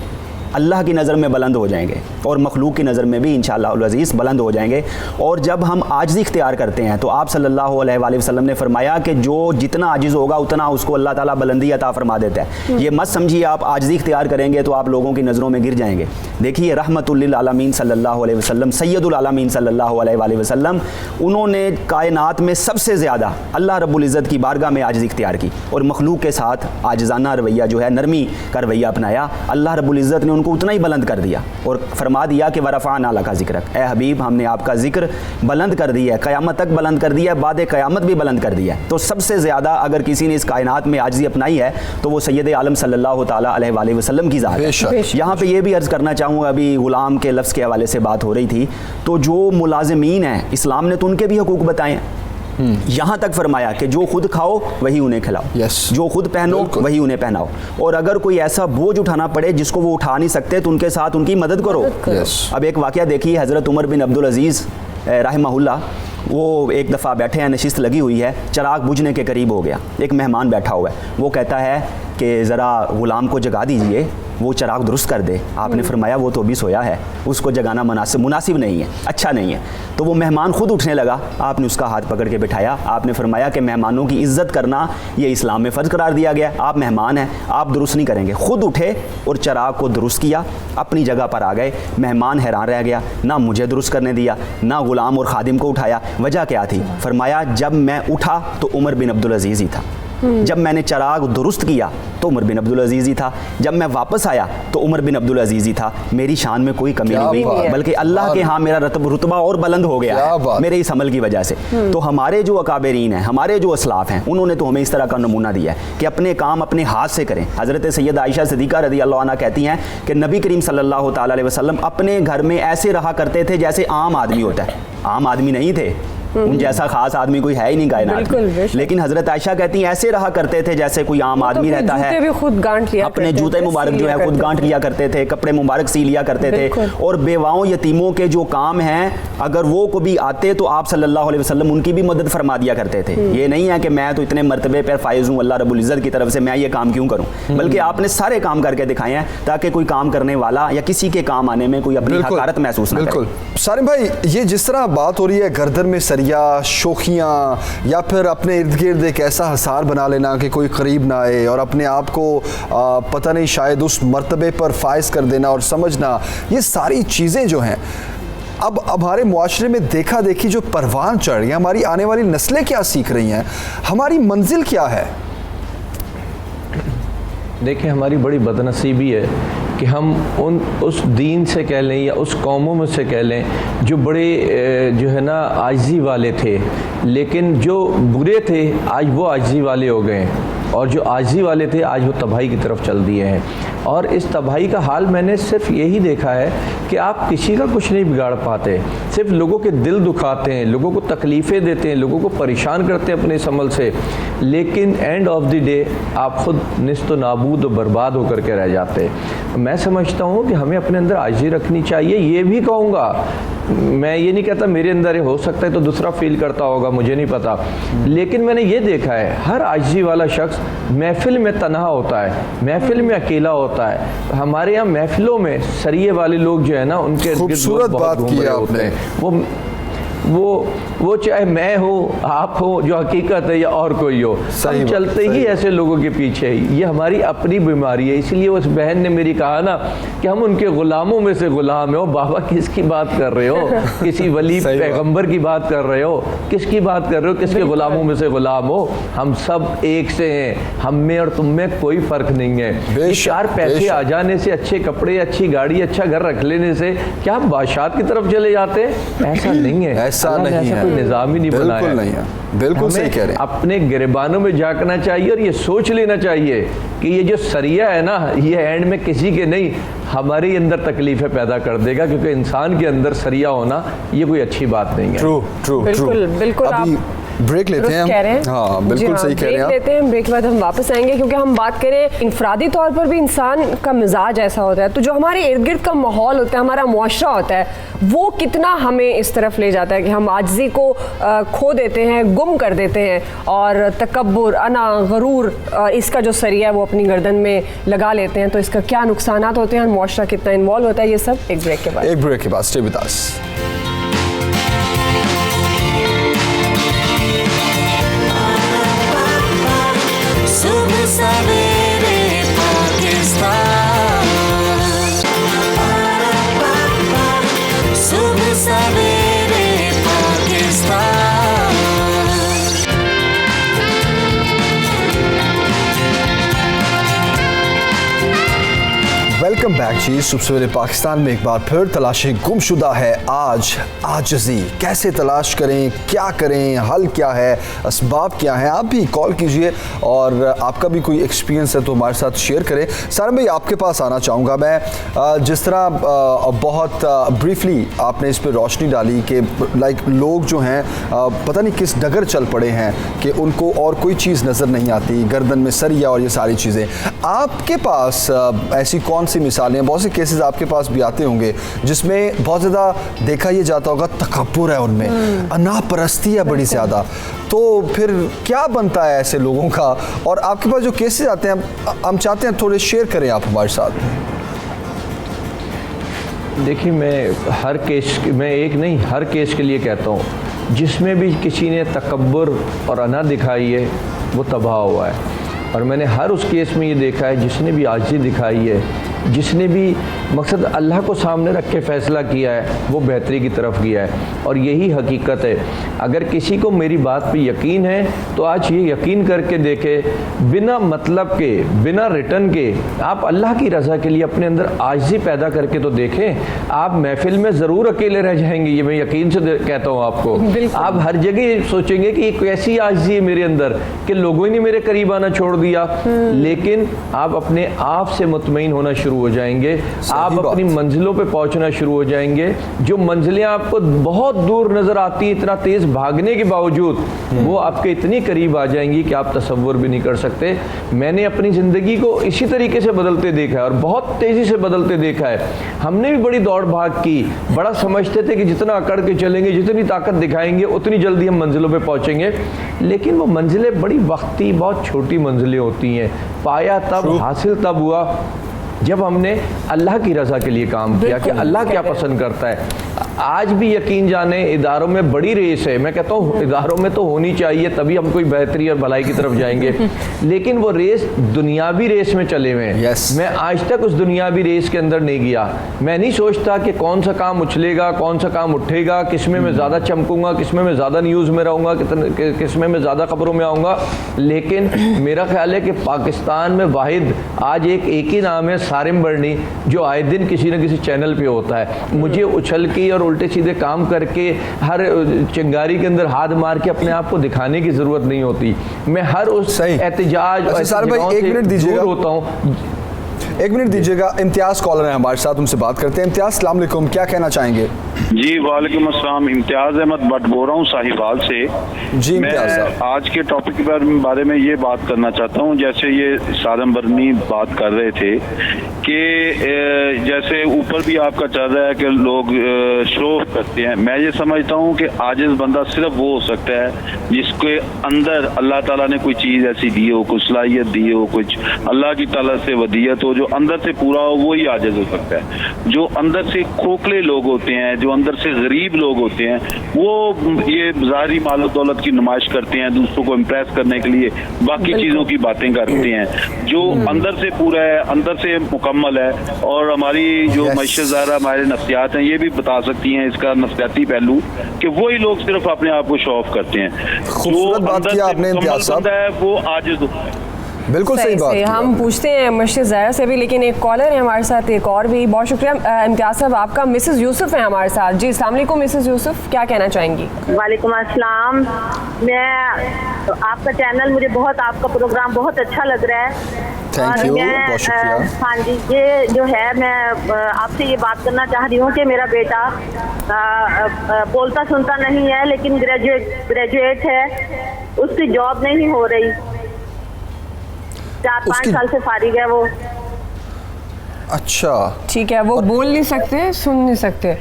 अल्लाह की नज़र में बुलंद हो जाएंगे और मखलूक की नज़र में भी इंशाअल्लाह अल अज़ीज़ बुलंद हो जाएंगे। और जब हम आजिज़ी इख्तियार करते हैं तो आप सल्लल्लाहु अलैहि वसल्लम ने फरमाया कि जो जितना आजिज़ होगा उतना उसको अल्लाह ताला बुलंदी अता फरमा देता है। ये मत समझिए आप आजिज़ी इख्तियार करेंगे तो आप लोगों की नज़रों में गिर जाएंगे। देखिए रहमतुल लिल आलमीन सल्लल्लाहु अलैहि वसल्लम, सैयदुल आलमीन सल्लल्लाहु अलैहि वसल्लम, उन्होंने कायनात में सबसे ज़्यादा अल्लाह रब्बुल इज़्ज़त की बारगाह में आजिज़ी इख्तियार की और मखलूक के साथ आजिज़ाना रवैया जो है, नरमी का रवैया अपनाया। अल्लाह रब्बुल इज़्ज़त ने उनको उतना ही बुलंद कर दिया और फरमा दिया कि वरफ़अना लका ज़िक्रक, ए हबीब हमने आपका ज़िक्र बुलंद कर दिया है, क़यामत तक बुलंद कर दिया है, बाद क़यामत भी बुलंद कर दिया है। तो सबसे ज़्यादा अगर किसी ने इस कायनात में आजिज़ी अपनाई है तो वो सैयद आलम सल्लल्लाहु ताला अलैहि वसल्लम की ज़ात है। यहाँ पे ये भी अर्ज़ करना चाहूँगा, अभी ग़ुलाम के लफ्ज़ के हवाले से बात हो रही थी, तो जो मुलाज़िमीन हैं इस्लाम ने तो उनके भी हकूक़ बताए। यहाँ तक फरमाया कि जो खुद खाओ वही उन्हें खिलाओ, जो खुद पहनो वही उन्हें पहनाओ, और अगर कोई ऐसा बोझ उठाना पड़े जिसको वो उठा नहीं सकते तो उनके साथ उनकी मदद करो। अब एक वाक़या देखिए, हज़रत उमर बिन अब्दुल अज़ीज़ रहमहुल्लाह, वो एक दफ़ा बैठे हैं, नशिस्त लगी हुई है, चिराग बुझने के करीब हो गया, एक मेहमान बैठा हुआ है, वो कहता है कि ज़रा ग़ुलाम को जगा दीजिए, वो चिराग दुरुस्त कर दे। आपने फरमाया वो तो अभी सोया है, उसको जगाना मुनासिब नहीं है, अच्छा नहीं है। तो वो मेहमान खुद उठने लगा, आपने उसका हाथ पकड़ के बिठाया। आपने फरमाया कि मेहमानों की इज़्ज़त करना ये इस्लाम में फ़र्ज़ करार दिया गया, आप मेहमान हैं, आप दुरुस्त नहीं करेंगे। खुद उठे और चिराग को दुरुस्त किया, अपनी जगह पर आ गए। मेहमान हैरान रह गया, ना मुझे दुरुस्त करने दिया, ना ग़ुलाम और खादिम को उठाया। वजह क्या थी? फरमाया जब मैं उठा तो उमर बिन अब्दुल अज़ीज़ ही था, जब मैंने चिराग दुरुस्त किया तो उमर बिन अब्दुल अज़ीज़ ही था, जब मैं वापस आया तो उमर बिन अब्दुल अज़ीज़ ही था। मेरी शान में कोई कमी नहीं हुई, बल्कि अल्लाह के यहाँ मेरा रुतबा और बुलंद हो गया है मेरे इस अमल की वजह से। तो हमारे जो अकाबरीन हैं, हमारे जो असलाफ हैं, उन्होंने तो हमें इस तरह का नमूना दिया है कि अपने काम अपने हाथ से करें। हज़रत सैयद आयशा सिद्दीक़ा रज़ियल्लाहु अन्हा कहती हैं कि नबी करीम सल्लल्लाहु ताला अलैहि वसल्लम अपने घर में ऐसे रहा करते थे जैसे आम आदमी होता है। आम आदमी नहीं थे, उन जैसा खास आदमी कोई है ही नहीं कायनात में, लेकिन हज़रत आयशा कहती हैं ऐसे रहा करते थे जैसे कोई आम आदमी रहता है। भी खुद गांठ लिया, अपने जूते मुबारक जो है खुद गांठ लिया करते थे, कपड़े मुबारक सी लिया करते थे, और बेवाओं यतीमों के जो काम हैं अगर वो कभी आते तो आप सल्लल्लाहु अलैहि वसल्लम उनकी भी मदद फरमा दिया करते थे। ये नहीं है कि मैं तो इतने मर्तबे पर फाइज हूँ अल्लाह रब्बुल इज़्ज़त की तरफ से, मैं ये काम क्यों करूँ, बल्कि आपने सारे काम करके दिखाए हैं ताकि कोई काम करने वाला या किसी के काम आने में कोई अपनी हकारत महसूस ना करे। बिल्कुल सारिम भाई, ये जिस तरह बात हो रही है गर्दन में सरिया, शोखियाँ, या फिर अपने इर्द गिर्द एक ऐसा हसार बना लेना कि कोई करीब ना आए और अपने आप को पता नहीं शायद उस मर्तबे पर फाइज कर देना और समझना, ये सारी चीज़ें जो हैं अब हमारे मुआशरे में देखा देखी जो परवान चढ़ रही है, हमारी आने वाली नस्लें क्या सीख रही हैं, हमारी मंजिल क्या है? देखिए हमारी बड़ी बदनसीबी है कि हम उस दीन से कह लें या उस कौमों में से कह लें जो बड़े जो है ना आजिज़ी वाले थे, लेकिन जो बुरे थे आज वो आजिज़ी वाले हो गए हैं। और जो आजी वाले थे आज वो तबाही की तरफ चल दिए हैं। और इस तबाही का हाल मैंने सिर्फ यही देखा है कि आप किसी का कुछ नहीं बिगाड़ पाते, सिर्फ लोगों के दिल दुखाते हैं, लोगों को तकलीफ़ें देते हैं, लोगों को परेशान करते हैं अपने इस अमल से, लेकिन एंड ऑफ द डे आप ख़ुद निस्त नाबूद और बर्बाद होकर के रह जाते हैं। मैं समझता हूँ कि हमें अपने अंदर आजिज़ी रखनी चाहिए। ये भी कहूँगा, मैं ये नहीं कहता मेरे अंदर ये हो सकता है तो दूसरा फील करता होगा, मुझे नहीं पता, लेकिन मैंने ये देखा है हर आजिज़ी वाला शख्स महफिल में तन्हा होता है, महफिल में अकेला होता है। हमारे यहाँ महफिलों में सरिये वाले लोग जो है ना, उनके खूबसूरत बात की आपने। वो चाहे मैं हो, आप हो, जो हकीकत है, या और कोई हो, हम चलते ही ऐसे लोगों के पीछे। ये हमारी अपनी बीमारी है। इसलिए उस बहन ने मेरी कहा ना कि हम उनके गुलामों में से गुलाम है। बाबा किसकी बात कर रहे हो? किसी वली पैगंबर की बात कर रहे हो? किसकी बात कर रहे हो? किसके गुलामों में से गुलाम हो? हम सब एक से हैं, हम में और तुम में कोई फर्क नहीं है। ये 4 पैसे आ जाने से, अच्छे कपड़े, अच्छी गाड़ी, अच्छा घर रख लेने से क्या हम बादशाह की तरफ चले जाते हैं? ऐसा नहीं है, ऐसा नहीं है, कोई निज़ाम ही नहीं बनाया। बिल्कुल नहीं है, बिल्कुल सही कह रहे हैं। अपने गिरबानों में झांकना चाहिए और ये सोच लेना चाहिए कि ये जो सरिया है ना, ये एंड में किसी के नहीं, हमारे अंदर तकलीफें पैदा कर देगा, क्योंकि इंसान के अंदर सरिया होना ये कोई अच्छी बात नहीं है। ट्रू ट्रू बिल्कुल बिल्कुल। अभी ब्रेक लेते हैं कह रहे हैं। हाँ बिल्कुल सही कह रहे हैं आप। ब्रेक लेते हैं, ब्रेक के बाद हम वापस आएंगे, क्योंकि हम बात करें इंफरादी तौर पर भी इंसान का मिजाज ऐसा होता है, तो जो हमारे इर्द गिर्द का माहौल होता है, हमारा मुआशरा होता है, वो कितना हमें इस तरफ ले जाता है कि हम आजिज़ी को खो देते हैं, गुम कर देते हैं, और तकब्बुर, अना, गरूर, इसका जो सरिया है वो अपनी गर्दन में लगा लेते हैं। तो इसका क्या नुकसानात होते हैं, मुआशरा कितना इन्वॉल्व होता है, ये सब एक ब्रेक के बाद। एक ब्रेक के बाद स्टे विद अस। सुबह सवेरे पाकिस्तान, सुबह सवेरे पाकिस्तान। वेलकम बैक जी। सुबह सवेरे पाकिस्तान में एक बार फिर तलाशी गुमशुदा है आज आजिज़ी। कैसे तलाश करें, क्या करें, हल क्या है, असबाब क्या हैं? आप भी कॉल कीजिए और आपका भी कोई एक्सपीरियंस है तो हमारे साथ शेयर करें। सारम भाई, आपके पास आना चाहूँगा मैं। जिस तरह बहुत ब्रीफली आपने इस पर रोशनी डाली कि लाइक लोग जो हैं पता नहीं किस डगर चल पड़े हैं कि उनको और कोई चीज़ नज़र नहीं आती, गर्दन में सरिया और ये सारी चीज़ें। आपके पास ऐसी कौन सी मिसालें, बहुत से केसेस आपके पास भी आते होंगे जिसमें बहुत ज़्यादा देखा ये जाता होगा तकब्बुर है उनमें, अनापरस्ती है बड़ी ज़्यादा, तो फिर क्या बनता है ऐसे लोगों का? और आपके पास जो केसेस आते हैं हम चाहते हैं थोड़े शेयर करें आप हमारे साथ। देखिए, मैं एक नहीं हर केस के लिए कहता हूँ, जिसमें भी किसी ने तकब्बुर और अना दिखाई है वो तबाह हुआ है। और मैंने हर उस केस में ये देखा है जिसने भी आजिज़ी दिखाई है, जिसने भी मकसद अल्लाह को सामने रख के फ़ैसला किया है, वो बेहतरी की तरफ गया है। और यही हकीकत है। अगर किसी को मेरी बात पे यकीन है तो आज ये यकीन करके देखे, बिना मतलब के, बिना रिटर्न के, आप अल्लाह की रज़ा के लिए अपने अंदर आजिज़ी पैदा करके तो देखें। आप महफिल में ज़रूर अकेले रह जाएंगे, ये मैं यकीन से कहता हूँ आपको। आप हर जगह सोचेंगे कि कैसी आजिज़ी है मेरे अंदर कि लोगों ही ने मेरे करीब आना छोड़ दिया, लेकिन आप अपने आप से मुतमईन होना शुरू हो जाएंगे। आप अपनी मंजिलों पे पहुंचना शुरू हो जाएंगे। जो मंजिलें आपको बहुत दूर नजर आती हैं, इतना तेज भागने के बावजूद, वो आपके इतनी करीब आ जाएंगी कि आप तसव्वुर भी नहीं कर सकते। मैंने अपनी ज़िंदगी को इसी तरीके से बदलते देखा है और बहुत तेज़ी से बदलते देखा है। हमने भी बड़ी दौड़ भाग की, बड़ा समझते थे कि जितना अकड़ के चलेंगे, जितनी ताकत दिखाएंगे, उतनी जल्दी हम मंजिलों पे पहुंचेंगे। लेकिन वो मंजिलें बड़ी वक्ती, बहुत छोटी मंजिलें होती हैं। पाया तब, हासिल तब हुआ जब हमने अल्लाह की रज़ा के लिए काम किया कि अल्लाह क्या पसंद करता है। आज भी यकीन जाने इदारों में बड़ी रेस है। मैं कहता हूँ इदारों में तो होनी चाहिए, तभी हम कोई बेहतरी और भलाई की तरफ जाएंगे। लेकिन वो रेस दुनियावी रेस में चले हुए हैं। मैं आज तक उस दुनियावी रेस के अंदर नहीं गया। मैं नहीं सोचता कि कौन सा काम उछलेगा, कौन सा काम उठेगा, किसमें मैं ज़्यादा चमकूंगा, किसमें मैं ज़्यादा न्यूज़ में रहूँगा, किसमें मैं ज़्यादा खबरों में आऊँगा। लेकिन मेरा ख्याल है कि पाकिस्तान में वाहिद आज एक ही नाम है, सारिम बर्नी, जो आए दिन किसी न किसी चैनल पे होता है। मुझे उछल की और उल्टे सीधे काम करके हर चिंगारी के अंदर हाथ मार के अपने आप को दिखाने की ज़रूरत नहीं होती। मैं हर उस एहतजाज और सारिम भाई, एक मिनट दीजिएगा, होता हूँ। एक मिनट दीजिएगा। इम्तियाज़ कॉलर है हमारे साथ, उनसे बात करते हैं। इम्तियाज़, अस्सलाम वालेकुम, क्या कहना चाहेंगे? जी वालेकुम अस्सलाम, इम्तियाज़ अहमद भट्ट बोल रहा हूँ साहिवाल से। जी इम्तियाज़ साहब, मैं आज के टॉपिक के बारे में ये बात करना चाहता हूँ, जैसे ये सादम बरनी बात कर रहे थे कि जैसे ऊपर भी आपका चल रहा है कि लोग शो ऑफ करते हैं। मैं ये समझता हूँ कि आजिज़ बंदा सिर्फ वो हो सकता है जिसके अंदर अल्लाह ताला ने कोई चीज़ ऐसी दी हो, कुछ सलाहियत दी हो, कुछ अल्लाह की ताला से वदियत हो, जो अंदर से पूरा हो, वो ही आजिज़ हो सकता है। जो अंदर से खोखले लोग होते हैं, जो अंदर से गरीब लोग होते हैं, वो ये ज़ाहिरी माल और दौलत की नुमाइश करते हैं दूसरों को इम्प्रेस करने के लिए, बाकी चीज़ों की बातें करते हैं। जो अंदर से पूरा है, अंदर से मुकम्मल है, और हमारी जो मईशत ज़ाहिर हमारे नफ्सियात हैं ये भी बता सकती हैं इसका नफ्सियाती पहलू, कि वही लोग सिर्फ अपने आप को शो ऑफ करते हैं। खूबसूरत बात की आपने इम्तियाज़ साहब, है वो आजिज़ होता है। बिल्कुल सही बात। हम पूछते हैं मस्जिद ज़ाहिरा से भी, लेकिन एक कॉलर है हमारे साथ, एक और भी। बहुत शुक्रिया इम्तियाज़ साहब आपका। मिसेस यूसुफ है हमारे साथ। जी अस्सलाम वालेकुम मिसेस यूसुफ, क्या कहना चाहेंगी? वालेकुम अस्सलाम। मैं आपका चैनल, मुझे बहुत आपका प्रोग्राम बहुत अच्छा लग रहा है। थैंक यू, बहुत शुक्रिया। हाँ जी, ये जो है मैं आपसे ये बात करना चाह रही हूँ कि मेरा बेटा बोलता सुनता नहीं है, लेकिन ग्रेजुएट है, उसकी जॉब नहीं हो रही, 4-5 साल से फारिग है वो। अच्छा ठीक है, वो बोल नहीं सकते, सुन नहीं सकते,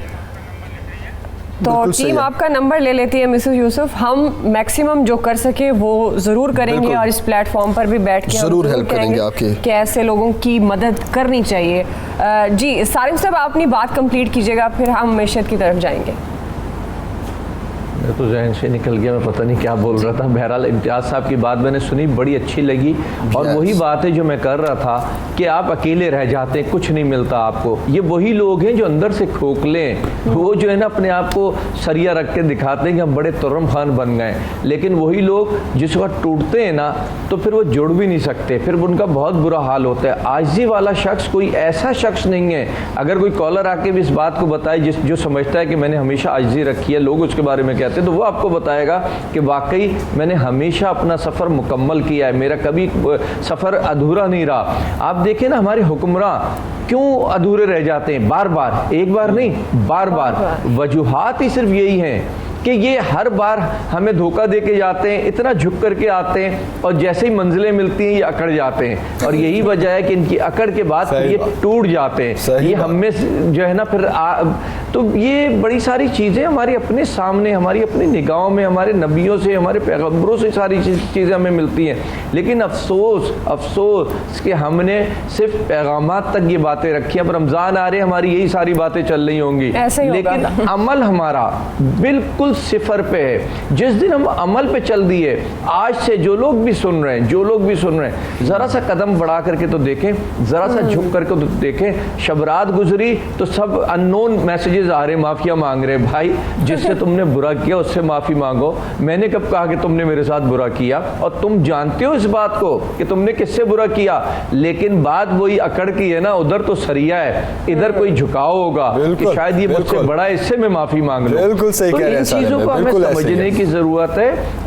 तो टीम आपका नंबर ले लेती है मिसेस यूसुफ। हम मैक्सिमम जो कर सके वो ज़रूर करेंगे, और इस प्लेटफॉर्म पर भी बैठ के ज़रूर हेल्प करेंगे आपकी, कि ऐसे लोगों की मदद करनी चाहिए। जी सारिम साहब, आप अपनी बात कंप्लीट कीजिएगा, फिर हम मैशत की तरफ जाएंगे। तो जहन से निकल गया, मैं पता नहीं क्या बोल रहा था। बहरहाल इम्तियाज़ साहब की बात मैंने सुनी, बड़ी अच्छी लगी, और वही बात है जो मैं कर रहा था कि आप अकेले रह जाते हैं, कुछ नहीं मिलता आपको। ये वही लोग हैं जो अंदर से खोखले हैं, वो जो है ना अपने आप को सरिया रख के दिखाते हैं कि हम बड़े तुर्रम खान बन गए, लेकिन वही लोग जिस वक्त टूटते हैं ना तो फिर वो जुड़ भी नहीं सकते, फिर उनका बहुत बुरा हाल होता है। आजिज़ी वाला शख्स कोई ऐसा शख्स नहीं है, अगर कोई कॉलर आके भी इस बात को बताए जो समझता है कि मैंने हमेशा आजिज़ी रखी है, लोग उसके बारे में कहते हैं, तो वो आपको बताएगा कि वाकई मैंने हमेशा अपना सफ़र मुकम्मल किया है, मेरा कभी सफ़र अधूरा नहीं रहा। आप देखें ना हमारे हुक्मरान क्यों अधूरे रह जाते हैं, बार बार, एक बार नहीं बार बार। वजूहात ही सिर्फ यही हैं कि ये हर बार हमें धोखा दे के जाते हैं, इतना झुक करके आते हैं, और जैसे ही मंजिलें मिलती हैं ये अकड़ जाते हैं, और यही वजह है कि इनकी अकड़ के बाद ये टूट जाते हैं। ये हमें जो है ना फिर तो ये बड़ी सारी चीज़ें हमारी अपने सामने, हमारी अपनी निगाहों में, हमारे नबियों से, हमारे पैगम्बरों से सारी चीज़ें हमें मिलती हैं, लेकिन अफसोस कि हमने सिर्फ पैगामात तक ये बातें रखी। अब रमज़ान आ रहे, हमारी यही सारी बातें चल रही होंगी, लेकिन अमल हमारा बिल्कुल सिफर पे है। जिस दिन हम अमल पे चल दिए, आज से जो लोग भी सुन रहे हैं, ज़रा सा कदम बढ़ा करके तो देखें, ज़रा सा झुक करके तो देखें। शब रात गुजरी तो सब अननोन मैसेजेस आ रहे, माफ़िया मांग रहे, भाई जिससे तुमने बुरा किया उससे माफ़ी मांगो। मैंने कब कहा कि तुमने मेरे साथ बुरा किया, और तुम जानते हो इस बात को कि तुमने किससे बुरा किया, लेकिन बात वही अकड़ की है ना, उधर तो सरिया है, इधर कोई झुकाव होगा कि शायद ये मुझसे बड़ा है, इससे मैं माफ़ी मांग लूं। बिल्कुल सही कह रहे हैं, चीज़ों को हमें समझने की ज़रूरत है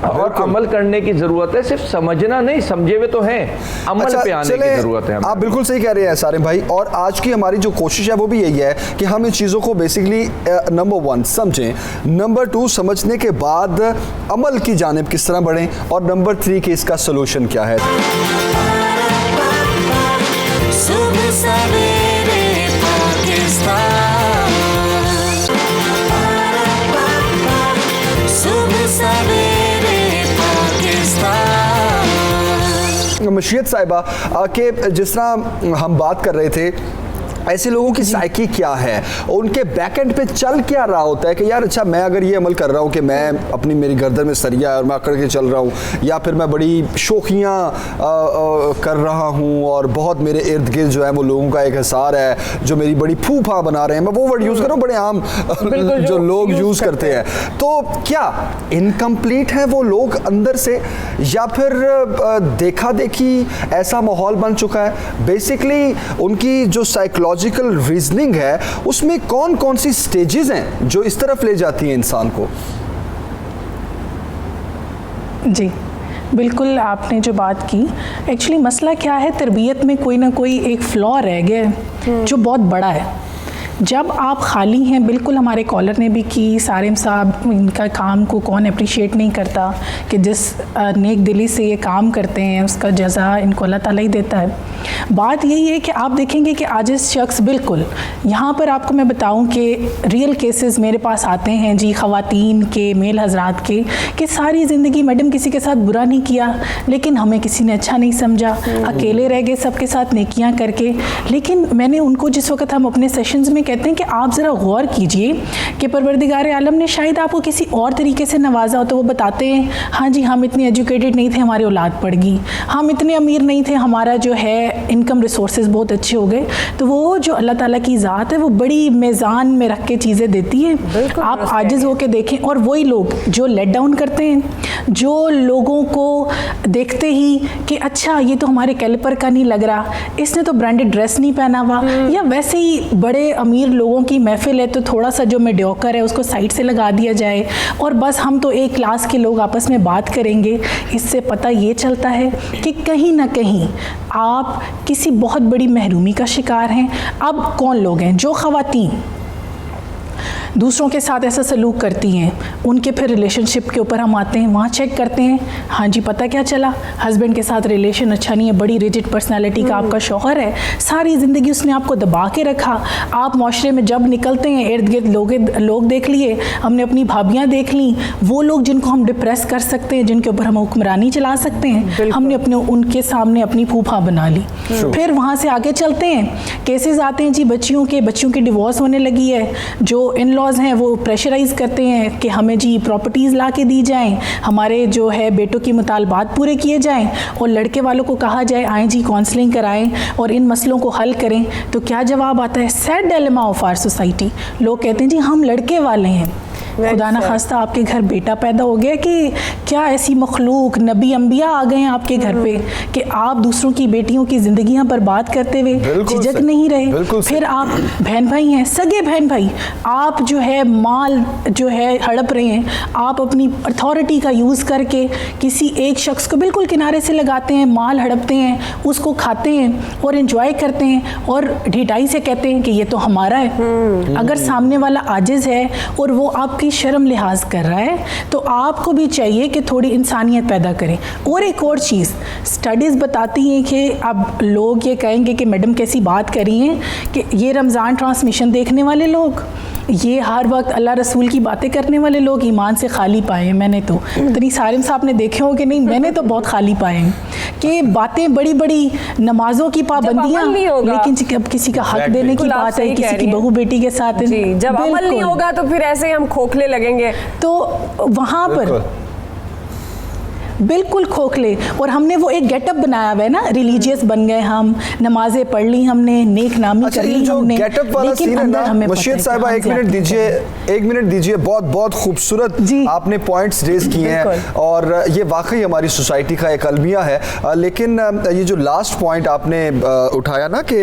और अमल करने की ज़रूरत है। सिर्फ समझना नहीं, समझे हुए तो हैं, अमल पे आने की ज़रूरत है। आप बिल्कुल सही कह रहे हैं सारिम भाई, और आज की हमारी जो कोशिश है वो भी यही है कि हम इन चीज़ों को बेसिकली नंबर 1 समझें, नंबर 2 समझने के बाद अमल की जानिब किस तरह बढ़ें, और नंबर 3 कि इसका सोल्यूशन क्या है। सुबह सवेरे पाकिस्तान, सुबह सवेरे पाकिस्तान। मशीयत साहिबा के जिस तरह हम बात कर रहे थे, ऐसे लोगों की साइकी क्या है, उनके बैक एंड पे चल क्या रहा होता है कि यार अच्छा मैं अगर ये अमल कर रहा हूँ कि मैं अपनी मेरी गर्दन में सरिया है और मैं अकड़ के चल रहा हूँ, या फिर मैं बड़ी शोखियाँ कर रहा हूँ और बहुत मेरे इर्द गिर्द जो है वो लोगों का एक हिसार है जो मेरी बड़ी फूफा बना रहे हैं, मैं वो वर्ड यूज़ कर रहा हूँ, बड़े आम जो लोग यूज़ करते हैं, तो क्या इनकम्प्लीट है वो लोग अंदर से, या फिर देखा देखी ऐसा माहौल बन चुका है? बेसिकली उनकी जो साइकोलॉजी लॉजिकल रीजनिंग है उसमें कौन कौन सी स्टेजेस हैं जो इस तरफ ले जाती हैं इंसान को? जी बिल्कुल, आपने जो बात की, एक्चुअली मसला क्या है, तरबियत में कोई ना कोई एक फ्लॉ रह गया है जो बहुत बड़ा है। जब आप खाली हैं, बिल्कुल हमारे कॉलर ने भी की, सारिम साहब, इनका काम को कौन अप्रिशिएट नहीं करता कि जिस नेक दिली से ये काम करते हैं उसका जज़ा इनको अल्लाह ताला ही देता है। बात यही है कि आप देखेंगे कि आज इस शख्स, बिल्कुल यहाँ पर आपको मैं बताऊं कि रियल केसेस मेरे पास आते हैं जी, ख़वातीन के, मेल हजरात के, कि सारी ज़िंदगी मैडम किसी के साथ बुरा नहीं किया, लेकिन हमें किसी ने अच्छा नहीं समझा, अकेले रह गए सबके साथ नेकियां करके। लेकिन मैंने उनको, जिस वक्त हम अपने सेशंस में कहते हैं कि आप ज़रा गौर कीजिए कि परवरदिगार आलम ने शायद आपको किसी और तरीके से नवाजा हो, तो वो बताते हैं हाँ जी, हम इतने एजुकेटेड नहीं थे, हमारी औलाद पढ़ गई, हम इतने अमीर नहीं थे, हमारा जो है इनकम रिसोर्सेज बहुत अच्छे हो गए। तो वो जो अल्लाह ताला की ज़ात है वो बड़ी मेज़ान में रख के चीज़ें देती है। आप आजिज़ होकर देखें, और वही लोग जो लेट डाउन करते हैं, जो लोगों को देखते ही कि अच्छा ये तो हमारे कैलिपर का नहीं लग रहा, इसने तो ब्रांडेड ड्रेस नहीं पहना हुआ, या वैसे ही बड़े अमीर लोगों की महफिल है तो थोड़ा सा जो मेडियोकर है उसको साइड से लगा दिया जाए और बस हम तो एक क्लास के लोग आपस में बात करेंगे। इससे पता ये चलता है कि कहीं ना कहीं आप किसी बहुत बड़ी महरूमी का शिकार हैं। अब कौन लोग हैं? जो ख़वातीन दूसरों के साथ ऐसा सलूक करती हैं, उनके फिर रिलेशनशिप के ऊपर हम आते हैं, वहाँ चेक करते हैं, हाँ जी पता क्या चला, हस्बैंड के साथ रिलेशन अच्छा नहीं है, बड़ी रिजिड पर्सनालिटी का आपका शौहर है, सारी ज़िंदगी उसने आपको दबा के रखा। आप माशरे में जब निकलते हैं, इर्द गिर्द लोग देख लिए, हमने अपनी भाभियाँ देख ली, वो लोग जिनको हम डिप्रेस कर सकते हैं, जिनके ऊपर हम हुक्मरानी चला सकते हैं, हमने अपने उनके सामने अपनी फूफा बना ली। फिर वहाँ से आगे चलते हैं, केसेस आते हैं जी बच्चियों की डिवोर्स होने लगी है, जो इन हैं वो प्रेशराइज करते हैं कि हमें जी प्रॉपर्टीज़ ला के दी जाएँ, हमारे जो है बेटों की मुतालबात पूरे किए जाएं, और लड़के वालों को कहा जाए आएँ जी काउंसलिंग कराएं और इन मसलों को हल करें। तो क्या जवाब आता है? Sad dilemma of our society. लोग कहते हैं जी हम लड़के वाले हैं, खुदा ना खास्ता आपके घर बेटा पैदा हो गया कि क्या ऐसी मखलूक नबी अंबिया आ गए हैं आपके घर पे कि आप दूसरों की बेटियों की ज़िंदगियां बर्बाद करते हुए झिझक नहीं रहे। फिर आप बहन भाई हैं, सगे बहन भाई, आप जो है माल जो है हड़प रहे हैं, आप अपनी अथॉरिटी का यूज़ करके किसी एक शख्स को बिल्कुल किनारे से लगाते हैं, माल हड़पते हैं, उसको खाते हैं और इन्जॉय करते हैं और ढिठाई से कहते हैं कि ये तो हमारा है। अगर सामने वाला आजिज़ है और वो आप शर्म लिहाज कर रहा है तो आपको भी चाहिए कि थोड़ी इंसानियत पैदा करें। और एक और चीज़, स्टडीज़ बताती हैं कि अब लोग ये कहेंगे कि मैडम कैसी बात करी हैं कि ये रमज़ान ट्रांसमिशन देखने वाले लोग, ये हर वक्त अल्लाह रसूल की बातें करने वाले लोग ईमान से खाली पाए हैं। मैंने तो इतनी सारिम साहब ने देखे हो कि नहीं, मैंने तो बहुत खाली पाए हैं कि बातें बड़ी बड़ी नमाजों की पाबंदियाँ, लेकिन जब किसी का हक देने की बात है, किसी की बहू बेटी के साथ, जब अमल नहीं होगा तो फिर ऐसे हम खोखले लगेंगे। तो वहाँ पर बिल्कुल खोखले, और हमने वो एक गेटअप बनाया हुआ है ना, रिलीजियस बन गए हम, नमाजें पढ़ ली हमने, नेक नामी कर ली हमने, लेकिन अंदर हमें मशीद साहिबा एक मिनट दीजिए, बहुत बहुत खूबसूरत आपने पॉइंट्स रेज किए हैं और ये वाकई हमारी सोसाइटी का एक अलमिया है। लेकिन ये जो लास्ट पॉइंट आपने उठाया ना कि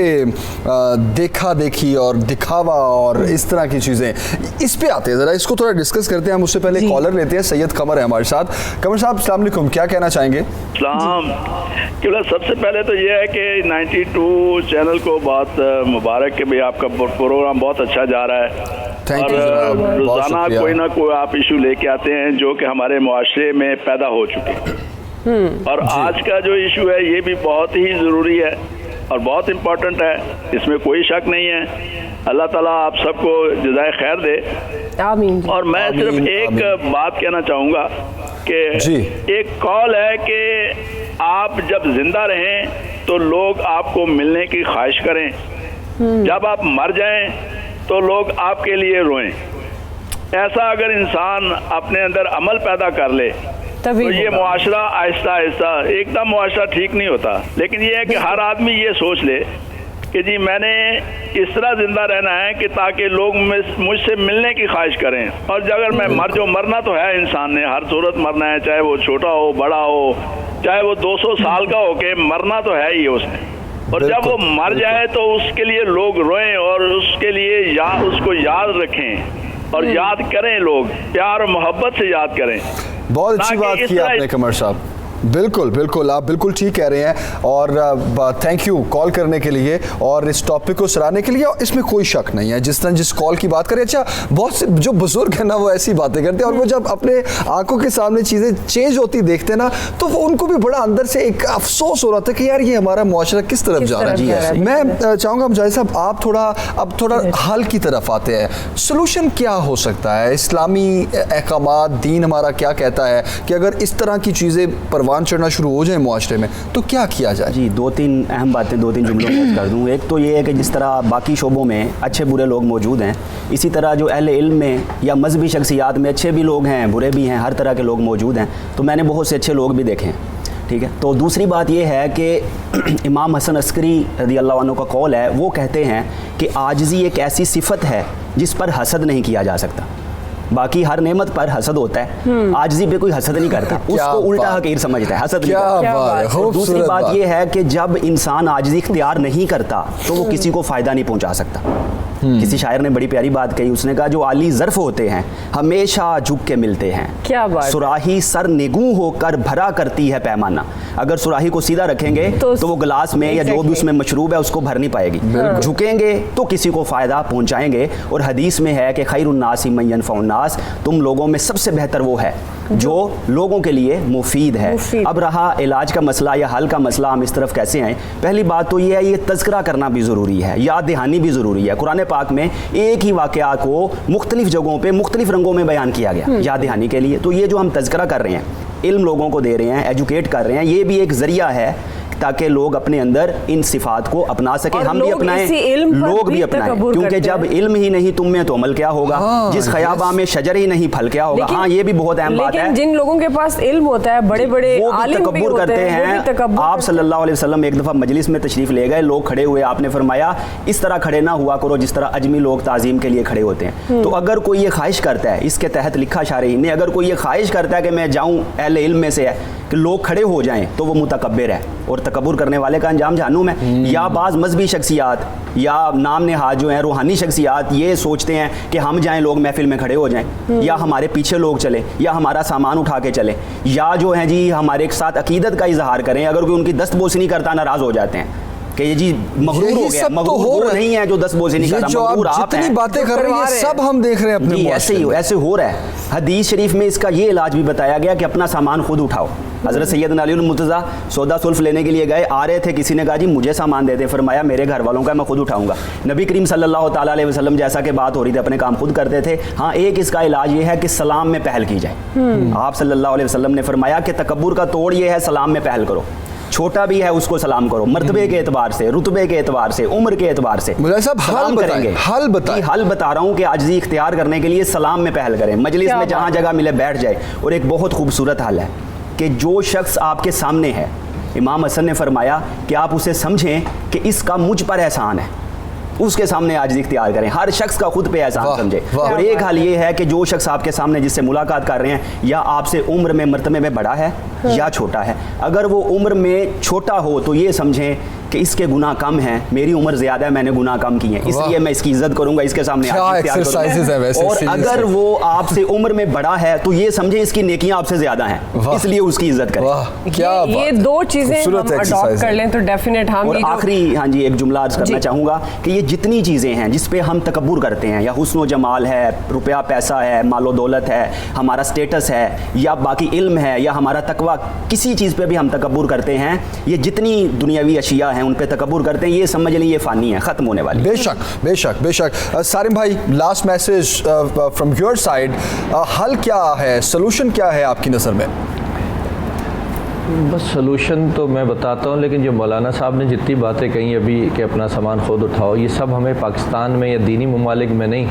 देखा देखी और दिखावा और इस तरह की चीज़ें, इस पे आते हैं, ज़रा इसको थोड़ा डिस्कस करते हैं। हम उससे पहले कॉलर लेते हैं, सैयद कमर है हमारे साथ। कमर साहब अस्सलाम वालेकुम, क्या कहना चाहेंगे? सलाम। सबसे पहले तो ये है कि 92 चैनल को बहुत मुबारक कि भाई आपका प्रोग्राम बहुत अच्छा जा रहा है और रोज़ाना कोई ना कोई आप इशू लेके आते हैं जो कि हमारे मुआशरे में पैदा हो चुके हैं। और आज का जो इशू है ये भी बहुत ही ज़रूरी है और बहुत इम्पोर्टेंट है, इसमें कोई शक नहीं है। अल्लाह ताला आप सबको जज़ाए खैर दे। आमीन। और मैं सिर्फ एक बात कहना चाहूँगा कि एक कॉल है कि आप जब जिंदा रहें तो लोग आपको मिलने की ख्वाहिश करें, जब आप मर जाएं तो लोग आपके लिए रोएं। ऐसा अगर इंसान अपने अंदर अमल पैदा कर ले तो ये मुआशरा आहिस्ता आहिस्ता, एकदम मुआशरा ठीक नहीं होता, लेकिन ये है कि हर आदमी ये सोच ले कि जी मैंने इस तरह जिंदा रहना है कि ताकि लोग मुझसे मिलने की ख्वाहिश करें। और अगर मैं मरना तो है, इंसान ने हर सूरत मरना है, चाहे वो छोटा हो बड़ा हो, चाहे वो 200 साल का हो के मरना तो है ही उसने। और जब वो बिल्कुल, मर जाए तो उसके लिए लोग रोएं और उसके लिए उसको याद रखें और याद करें, लोग प्यार और मोहब्बत से याद करें। बहुत अच्छी ताकि बात इस की तरह- आपने कमर साहब। बिल्कुल बिल्कुल, आप बिल्कुल ठीक कह रहे हैं और थैंक यू कॉल करने के लिए और इस टॉपिक को सराहने के लिए। और इसमें कोई शक नहीं है, जिस तरह जिस कॉल की बात करें, अच्छा बहुत से जो बुजुर्ग हैं ना वो ऐसी बातें करते हैं और वो जब अपने आंखों के सामने चीज़ें चेंज होती देखते हैं ना तो वो उनको भी बड़ा अंदर से एक अफसोस हो रहा था कि यार ये हमारा मुआशरा किस तरफ जा रहा है। मैं चाहूँगा मुजाहिद साहब आप थोड़ा हल की तरफ आते हैं। सोल्यूशन क्या हो सकता है? इस्लामी अहकामात, दीन हमारा क्या कहता है कि अगर इस तरह की चीज़ें परवान चढ़ना शुरू हो जाए मुआशरे में तो क्या किया जाए? जी, 2-3 अहम बातें 2-3 जुमलों में कर दूँ। एक तो ये है कि जिस तरह बाकी शोबों में अच्छे बुरे लोग मौजूद हैं, इसी तरह जो अहले इल्म में या मजहबी शख्सियात में अच्छे भी लोग हैं, बुरे भी हैं, हर तरह के लोग मौजूद हैं। तो मैंने बहुत से अच्छे लोग भी देखे हैं, ठीक है। तो दूसरी बात ये है कि इमाम हसन अस्करी रज़ी अल्लाह अन्हु का कौल है, वो कहते हैं कि आजिज़ी एक ऐसी सिफत है जिस पर हसद नहीं किया जा सकता। बाकी हर नेमत पर हसद होता है, आजिज़ी पे कोई हसद नहीं करता, उसको उल्टा हकीर समझता है, हसद नहीं करता। और दूसरी बात ये है कि जब इंसान आजिज़ी इख्तियार नहीं करता तो वो किसी को फ़ायदा नहीं पहुंचा सकता। किसी शायर ने बड़ी प्यारी बात कही, उसने कहा जो आली ज़र्फ़ होते हैं हमेशा झुक के मिलते हैं, क्या बात। सुराही सर निगू होकर भरा करती है पैमाना। अगर सुराही को सीधा रखेंगे तो वो गिलास में या जो भी उसमें मशरूब है उसको भर नहीं पाएगी। झुकेंगे तो किसी को फ़ायदा पहुंचाएंगे। और हदीस में है कि खैरुन्नासी मन यनफ़उन्नास, तुम लोगों में सबसे बेहतर वो है जो लोगों के लिए मुफीद है। अब रहा इलाज का मसला या हल का मसला, हम इस तरफ कैसे आए? पहली बात तो ये है, ये तज़किरा करना भी ज़रूरी है, याद दहानी भी ज़रूरी है। कुरान पाक में एक ही वाक़या को मुख्तलिफ जगहों पे मुख्तलिफ रंगों में बयान किया गया याद दहानी के लिए। तो ये जो हम तज़किरा कर रहे हैं, इल्म लोगों को दे रहे हैं, एजुकेट कर रहे हैं, ये भी एक ज़रिया है ताकि लोग अपने अंदर इन सिफात को अपना सकें, हम भी अपनाएं, लोग भी अपनाएं। क्योंकि जब इल्म ही नहीं तुम में तो अमल क्या होगा? जिस खयाबा में शजर ही नहीं फल क्या होगा? हाँ, ये भी बहुत अहम बात है। जिन लोगों के पास इल्म होता है, बड़े बड़े आलिम भी होते हैं, आप सल्लल्लाहु अलैहि वसल्लम एक दफ़ा मजलिस में तशरीफ़ ले गए, लोग खड़े हुए, आपने फरमाया इस तरह खड़े ना हुआ करो जिस तरह अजमी लोग ताज़ीम के लिए खड़े होते हैं। तो अगर कोई ये ख्वाहिश करता है, इसके तहत लिखा शारहीन ने, अगर कोई ये ख्वाहिश करता है कि मैं जाऊँ अहले इल्म में से है कि लोग खड़े हो जाएं, तो वो मुतकब्बिर है और तकब्बुर करने वाले का अंजाम जानूम है। या बाज़ मजहबी शख्सियात या नाम नहाद जो हैं रूहानी शख्सियात ये सोचते हैं कि हम जाएं, लोग महफिल में खड़े हो जाएं, या हमारे पीछे लोग चले, या हमारा सामान उठा के चले, या जो हैं जी हमारे साथ अकीदत का इजहार करें, अगर कोई उनकी दस्तबोसी नहीं करता नाराज़ हो जाते हैं कि ये जी मगरूर हो गया। मगरूर वो नहीं है जो दस्तबोसी नहीं करता, मगरूर आप हैं। बातें कर रहे हैं सब हम देख रहे हैं अपने ऐसे हो रहा है। हदीस शरीफ में इसका ये इलाज भी बताया गया कि अपना सामान खुद उठाओ। हज़रत सैयदना अली मुर्तज़ा सौदा सुल्फ लेने के लिए गए, आ रहे थे, किसी ने कहा जी मुझे सामान दे दे, फरमाया मेरे घर वालों का मैं खुद उठाऊंगा। नबी करीम सल्लल्लाहु ताला अलैहि वसल्लम जैसा कि बात हो रही थी, अपने काम खुद करते थे। हाँ, एक इसका इलाज ये है कि सलाम में पहल की जाए। आप सल्लल्लाहु अलैहि वसल्लम ने फरमाया कि तकब्बुर का तोड़ ये है, सलाम में पहल करो। छोटा भी है उसको सलाम करो, मर्तबे के एतबार से, रुतबे के एतबार से, उम्र के एतबार से सलाम करेंगे। हल बता रहा हूँ कि आजिज़ी इख्तियार करने के लिए सलाम में पहल करें, मजलिस में जहाँ जगह मिले बैठ जाए। और एक बहुत खूबसूरत हल है कि जो शख्स आपके सामने है, इमाम हसन ने फरमाया कि आप उसे समझें कि इसका मुझ पर एहसान है, उसके सामने आजिज़ी इख्तियार करें। हर शख्स का खुद पे एहसान समझे। और एक हाल ये है कि जो शख्स आपके सामने जिससे मुलाकात कर रहे हैं, या आपसे उम्र में मर्तबे में बड़ा है या छोटा है। अगर वो उम्र में छोटा हो तो ये समझें कि इसके गुनाह कम हैं, मेरी उम्र ज़्यादा है, मैंने गुनाह कम किए हैं, इसलिए मैं इसकी इज्जत करूंगा, इसके सामने और अगर वो आपसे उम्र में बड़ा है तो ये समझे इसकी नेकियां आपसे ज़्यादा हैं, इसलिए उसकी इज्जत करें। ये दो चीज़ें हम अडॉप्ट कर लें तो डेफिनेट हम। और आखिरी हाँ जी एक जुमला अर्ज करना चाहूँगा कि ये जितनी चीज़ें हैं जिस पे हम तकब्बुर करते हैं, या हुस्न व जमाल है, रुपया पैसा है, मालो दौलत है, हमारा स्टेटस है, या बाकी इल्म है, या हमारा तकवा, किसी चीज़ पे भी हम तकब्बुर करते हैं, ये जितनी दुनियावी अशिया हैं उन पे तकब्बुर करते हैं, ये समझ लें ये फ़ानी है, ख़त्म होने वाली। बेशक बेशक बेशक। सारिम भाई, last message from your side, हल क्या है, सोल्यूशन क्या है आपकी नज़र में? बस सलूशन तो मैं बताता हूँ, लेकिन जो मौलाना साहब ने जितनी बातें कही अभी कि अपना सामान खुद उठाओ, ये सब हमें पाकिस्तान में या दीनी ममालिक में नहीं,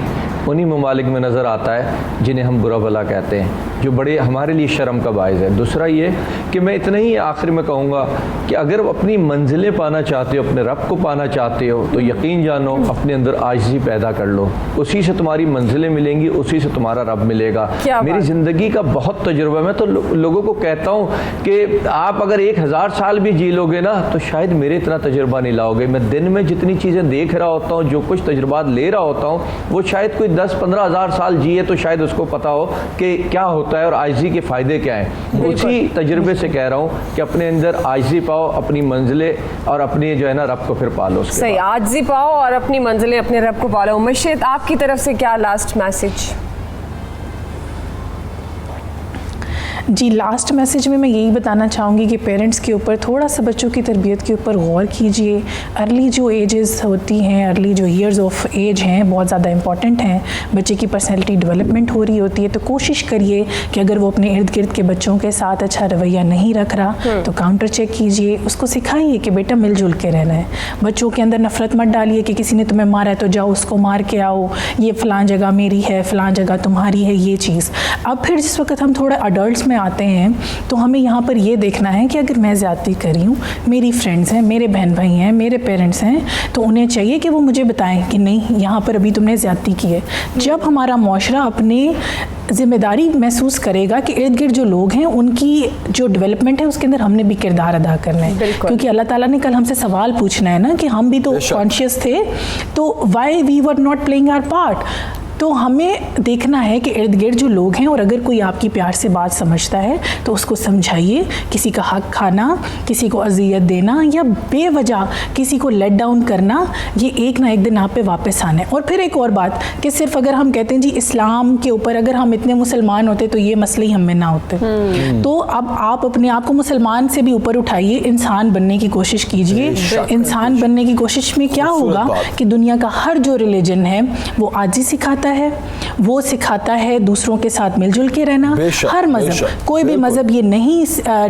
उन्हीं ममालिक में नज़र आता है जिन्हें हम बुरा भला कहते हैं, जो बड़े हमारे लिए शर्म का बायस है। दूसरा ये कि मैं इतना ही आखिर में कहूँगा कि अगर अपनी मंजिलें पाना चाहते हो, अपने रब को पाना चाहते हो, तो यकीन जानो अपने अंदर आजिज़ी पैदा कर लो, उसी से तुम्हारी मंजिलें मिलेंगी, उसी से तुम्हारा रब मिलेगा। मेरी ज़िंदगी का बहुत तजुर्बा, मैं तो लोगों को कहता हूँ कि आप अगर 1000 साल भी जी लोगे ना तो शायद मेरे इतना तजुर्बा नहीं लाओगे। मैं दिन में जितनी चीज़ें देख रहा होता हूँ, जो कुछ तजुर्बात ले रहा होता हूँ, वो शायद कोई 10-15 हज़ार साल जिए तो शायद उसको पता हो कि क्या होता है और आजिज़ी के फ़ायदे क्या हैं। उसी तजुर्बे से कह रहा हूँ कि अपने अंदर आजिज़ी पाओ, अपनी मंजिलें और अपनी जो है ना रब को फिर पालो। सही, आजिज़ी पाओ और अपनी मंजिलें अपने रब को पालो। मशीद, आपकी तरफ से क्या लास्ट मैसेज? जी, लास्ट मैसेज में मैं यही बताना चाहूँगी कि पेरेंट्स के ऊपर थोड़ा सा बच्चों की तरबियत के ऊपर गौर कीजिए। अर्ली जो एजेस होती हैं, अर्ली जो ईयर्स ऑफ एज हैं, बहुत ज़्यादा इंपॉर्टेंट हैं। बच्चे की पर्सनैलिटी डेवलपमेंट हो रही होती है, तो कोशिश करिए कि अगर वो अपने इर्द गिर्द के बच्चों के साथ अच्छा रवैया नहीं रख रहा तो काउंटर चेक कीजिए। उसको सिखाइए कि बेटा मिलजुल के रहना है। बच्चों के अंदर नफ़रत मत डालिए कि किसी ने तुम्हें मारा है तो जाओ उसको मार के आओ, ये फ़लाँ जगह मेरी है, फ़लाँ जगह तुम्हारी है, ये चीज़। अब फिर जिस वक्त हम थोड़ा अडल्ट्स में आते हैं तो हमें यहाँ पर ये देखना है कि अगर मैं ज़्यादती कर रही हूँ, मेरी फ्रेंड्स हैं, मेरे बहन भाई हैं, मेरे पेरेंट्स हैं, तो उन्हें चाहिए कि वो मुझे बताएं कि नहीं, यहाँ पर अभी तुमने ज़्यादती की है। जब हमारा माशरा अपने ज़िम्मेदारी महसूस करेगा कि इर्द गिर्द जो लोग हैं उनकी जो डेवलपमेंट है उसके अंदर हमने भी किरदार अदा करना है, क्योंकि अल्लाह ताला ने कल हमसे सवाल पूछना है ना कि हम भी तो कॉन्शियस थे, तो why we were not playing our part. तो हमें देखना है कि इर्द गिर्द जो लोग हैं, और अगर कोई आपकी प्यार से बात समझता है तो उसको समझाइए। किसी का हक खाना, किसी को अजियत देना या बेवजह किसी को लेट डाउन करना, ये एक ना एक दिन आप पे वापस आना है। और फिर एक और बात कि सिर्फ अगर हम कहते हैं जी इस्लाम के ऊपर अगर हम इतने मुसलमान होते तो ये मसले ही हम में ना होते, तो अब आप अपने आप को मुसलमान से भी ऊपर उठाइए, इंसान बनने की कोशिश कीजिए। इंसान बनने की कोशिश में क्या होगा कि दुनिया का हर जो रिलीजन है वो आजी सिखाता है, वो सिखाता है दूसरों के साथ मिलजुल के रहना। हर मज़हब, कोई भी मज़हब ये नहीं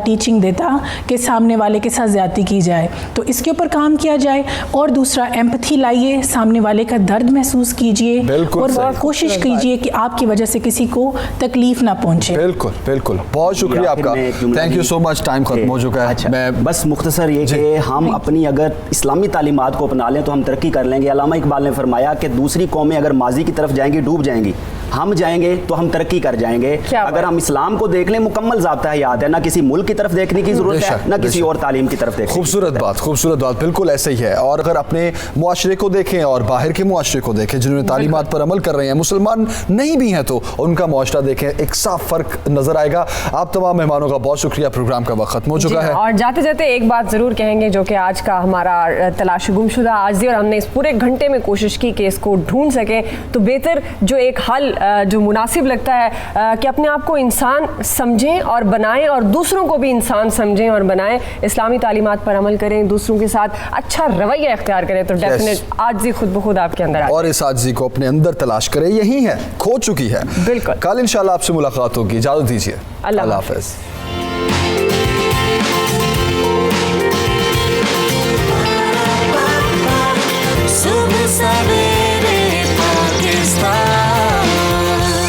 टीचिंग देता कि सामने वाले के साथ ज़्यादती की जाए, तो इसके ऊपर काम किया जाए। और दूसरा, एम्पैथी लाइए, सामने वाले का दर्द महसूस कीजिए और कोशिश कीजिए कि आपकी वजह से किसी को तकलीफ ना पहुंचे। बिल्कुल बिल्कुल, बहुत शुक्रिया आपका, thank you so much. Time खत्म हो चुका है। अच्छा, मैं बस मुख्तसर ये कि हम अपनी अगर इस्लामी तालीमात को अपना लें तो हम तरक्की कर लेंगे। अल्लामा इकबाल ने फरमाया कि दूसरी कौमें अगर माजी की तरफ जाएंगी डूब जाएंगी, हम जाएंगे तो हम तरक्की कर जाएंगे। अगर हम इस्लाम को देख लें, मुकम्मल ज़ाब्ता है, याद है, ना किसी मुल्क की तरफ देखने की ज़रूरत है, ना किसी और तालीम की तरफ देखने। खूबसूरत बात, खूबसूरत बात, बिल्कुल ऐसे ही है। और अगर अपने मुआशरे को देखें और बाहर के मुआशरे को देखें जिन्होंने तालीमात पर अमल कर रहे हैं, मुसलमान नहीं भी हैं, तो उनका मुआशरा देखें, एक साफ फ़र्क नज़र आएगा। आप तमाम मेहमानों का बहुत शुक्रिया। प्रोग्राम का वक्त खत्म हो चुका है और जाते जाते एक बात ज़रूर कहेंगे जो कि आज का हमारा तलाश गुमशुदा आज और हमने इस पूरे घंटे में कोशिश की कि इसको ढूंढ सकें, तो बेहतर जो एक हल जो मुनासिब लगता है कि अपने आप को इंसान समझें और बनाएं और दूसरों को भी इंसान समझें और बनाएं, इस्लामी तालीमात पर अमल करें, दूसरों के साथ अच्छा रवैया इख्तियार करें, तो डेफिनेट आजिज़ी खुद ब खुद आपके अंदर और इस आजिज़ी को अपने अंदर तलाश करें। यही है, खो चुकी है। बिल्कुल, कल इंशाल्लाह आपसे मुलाकात होगी। इजाज़त दीजिए, अल्लाह हाफ़िज़।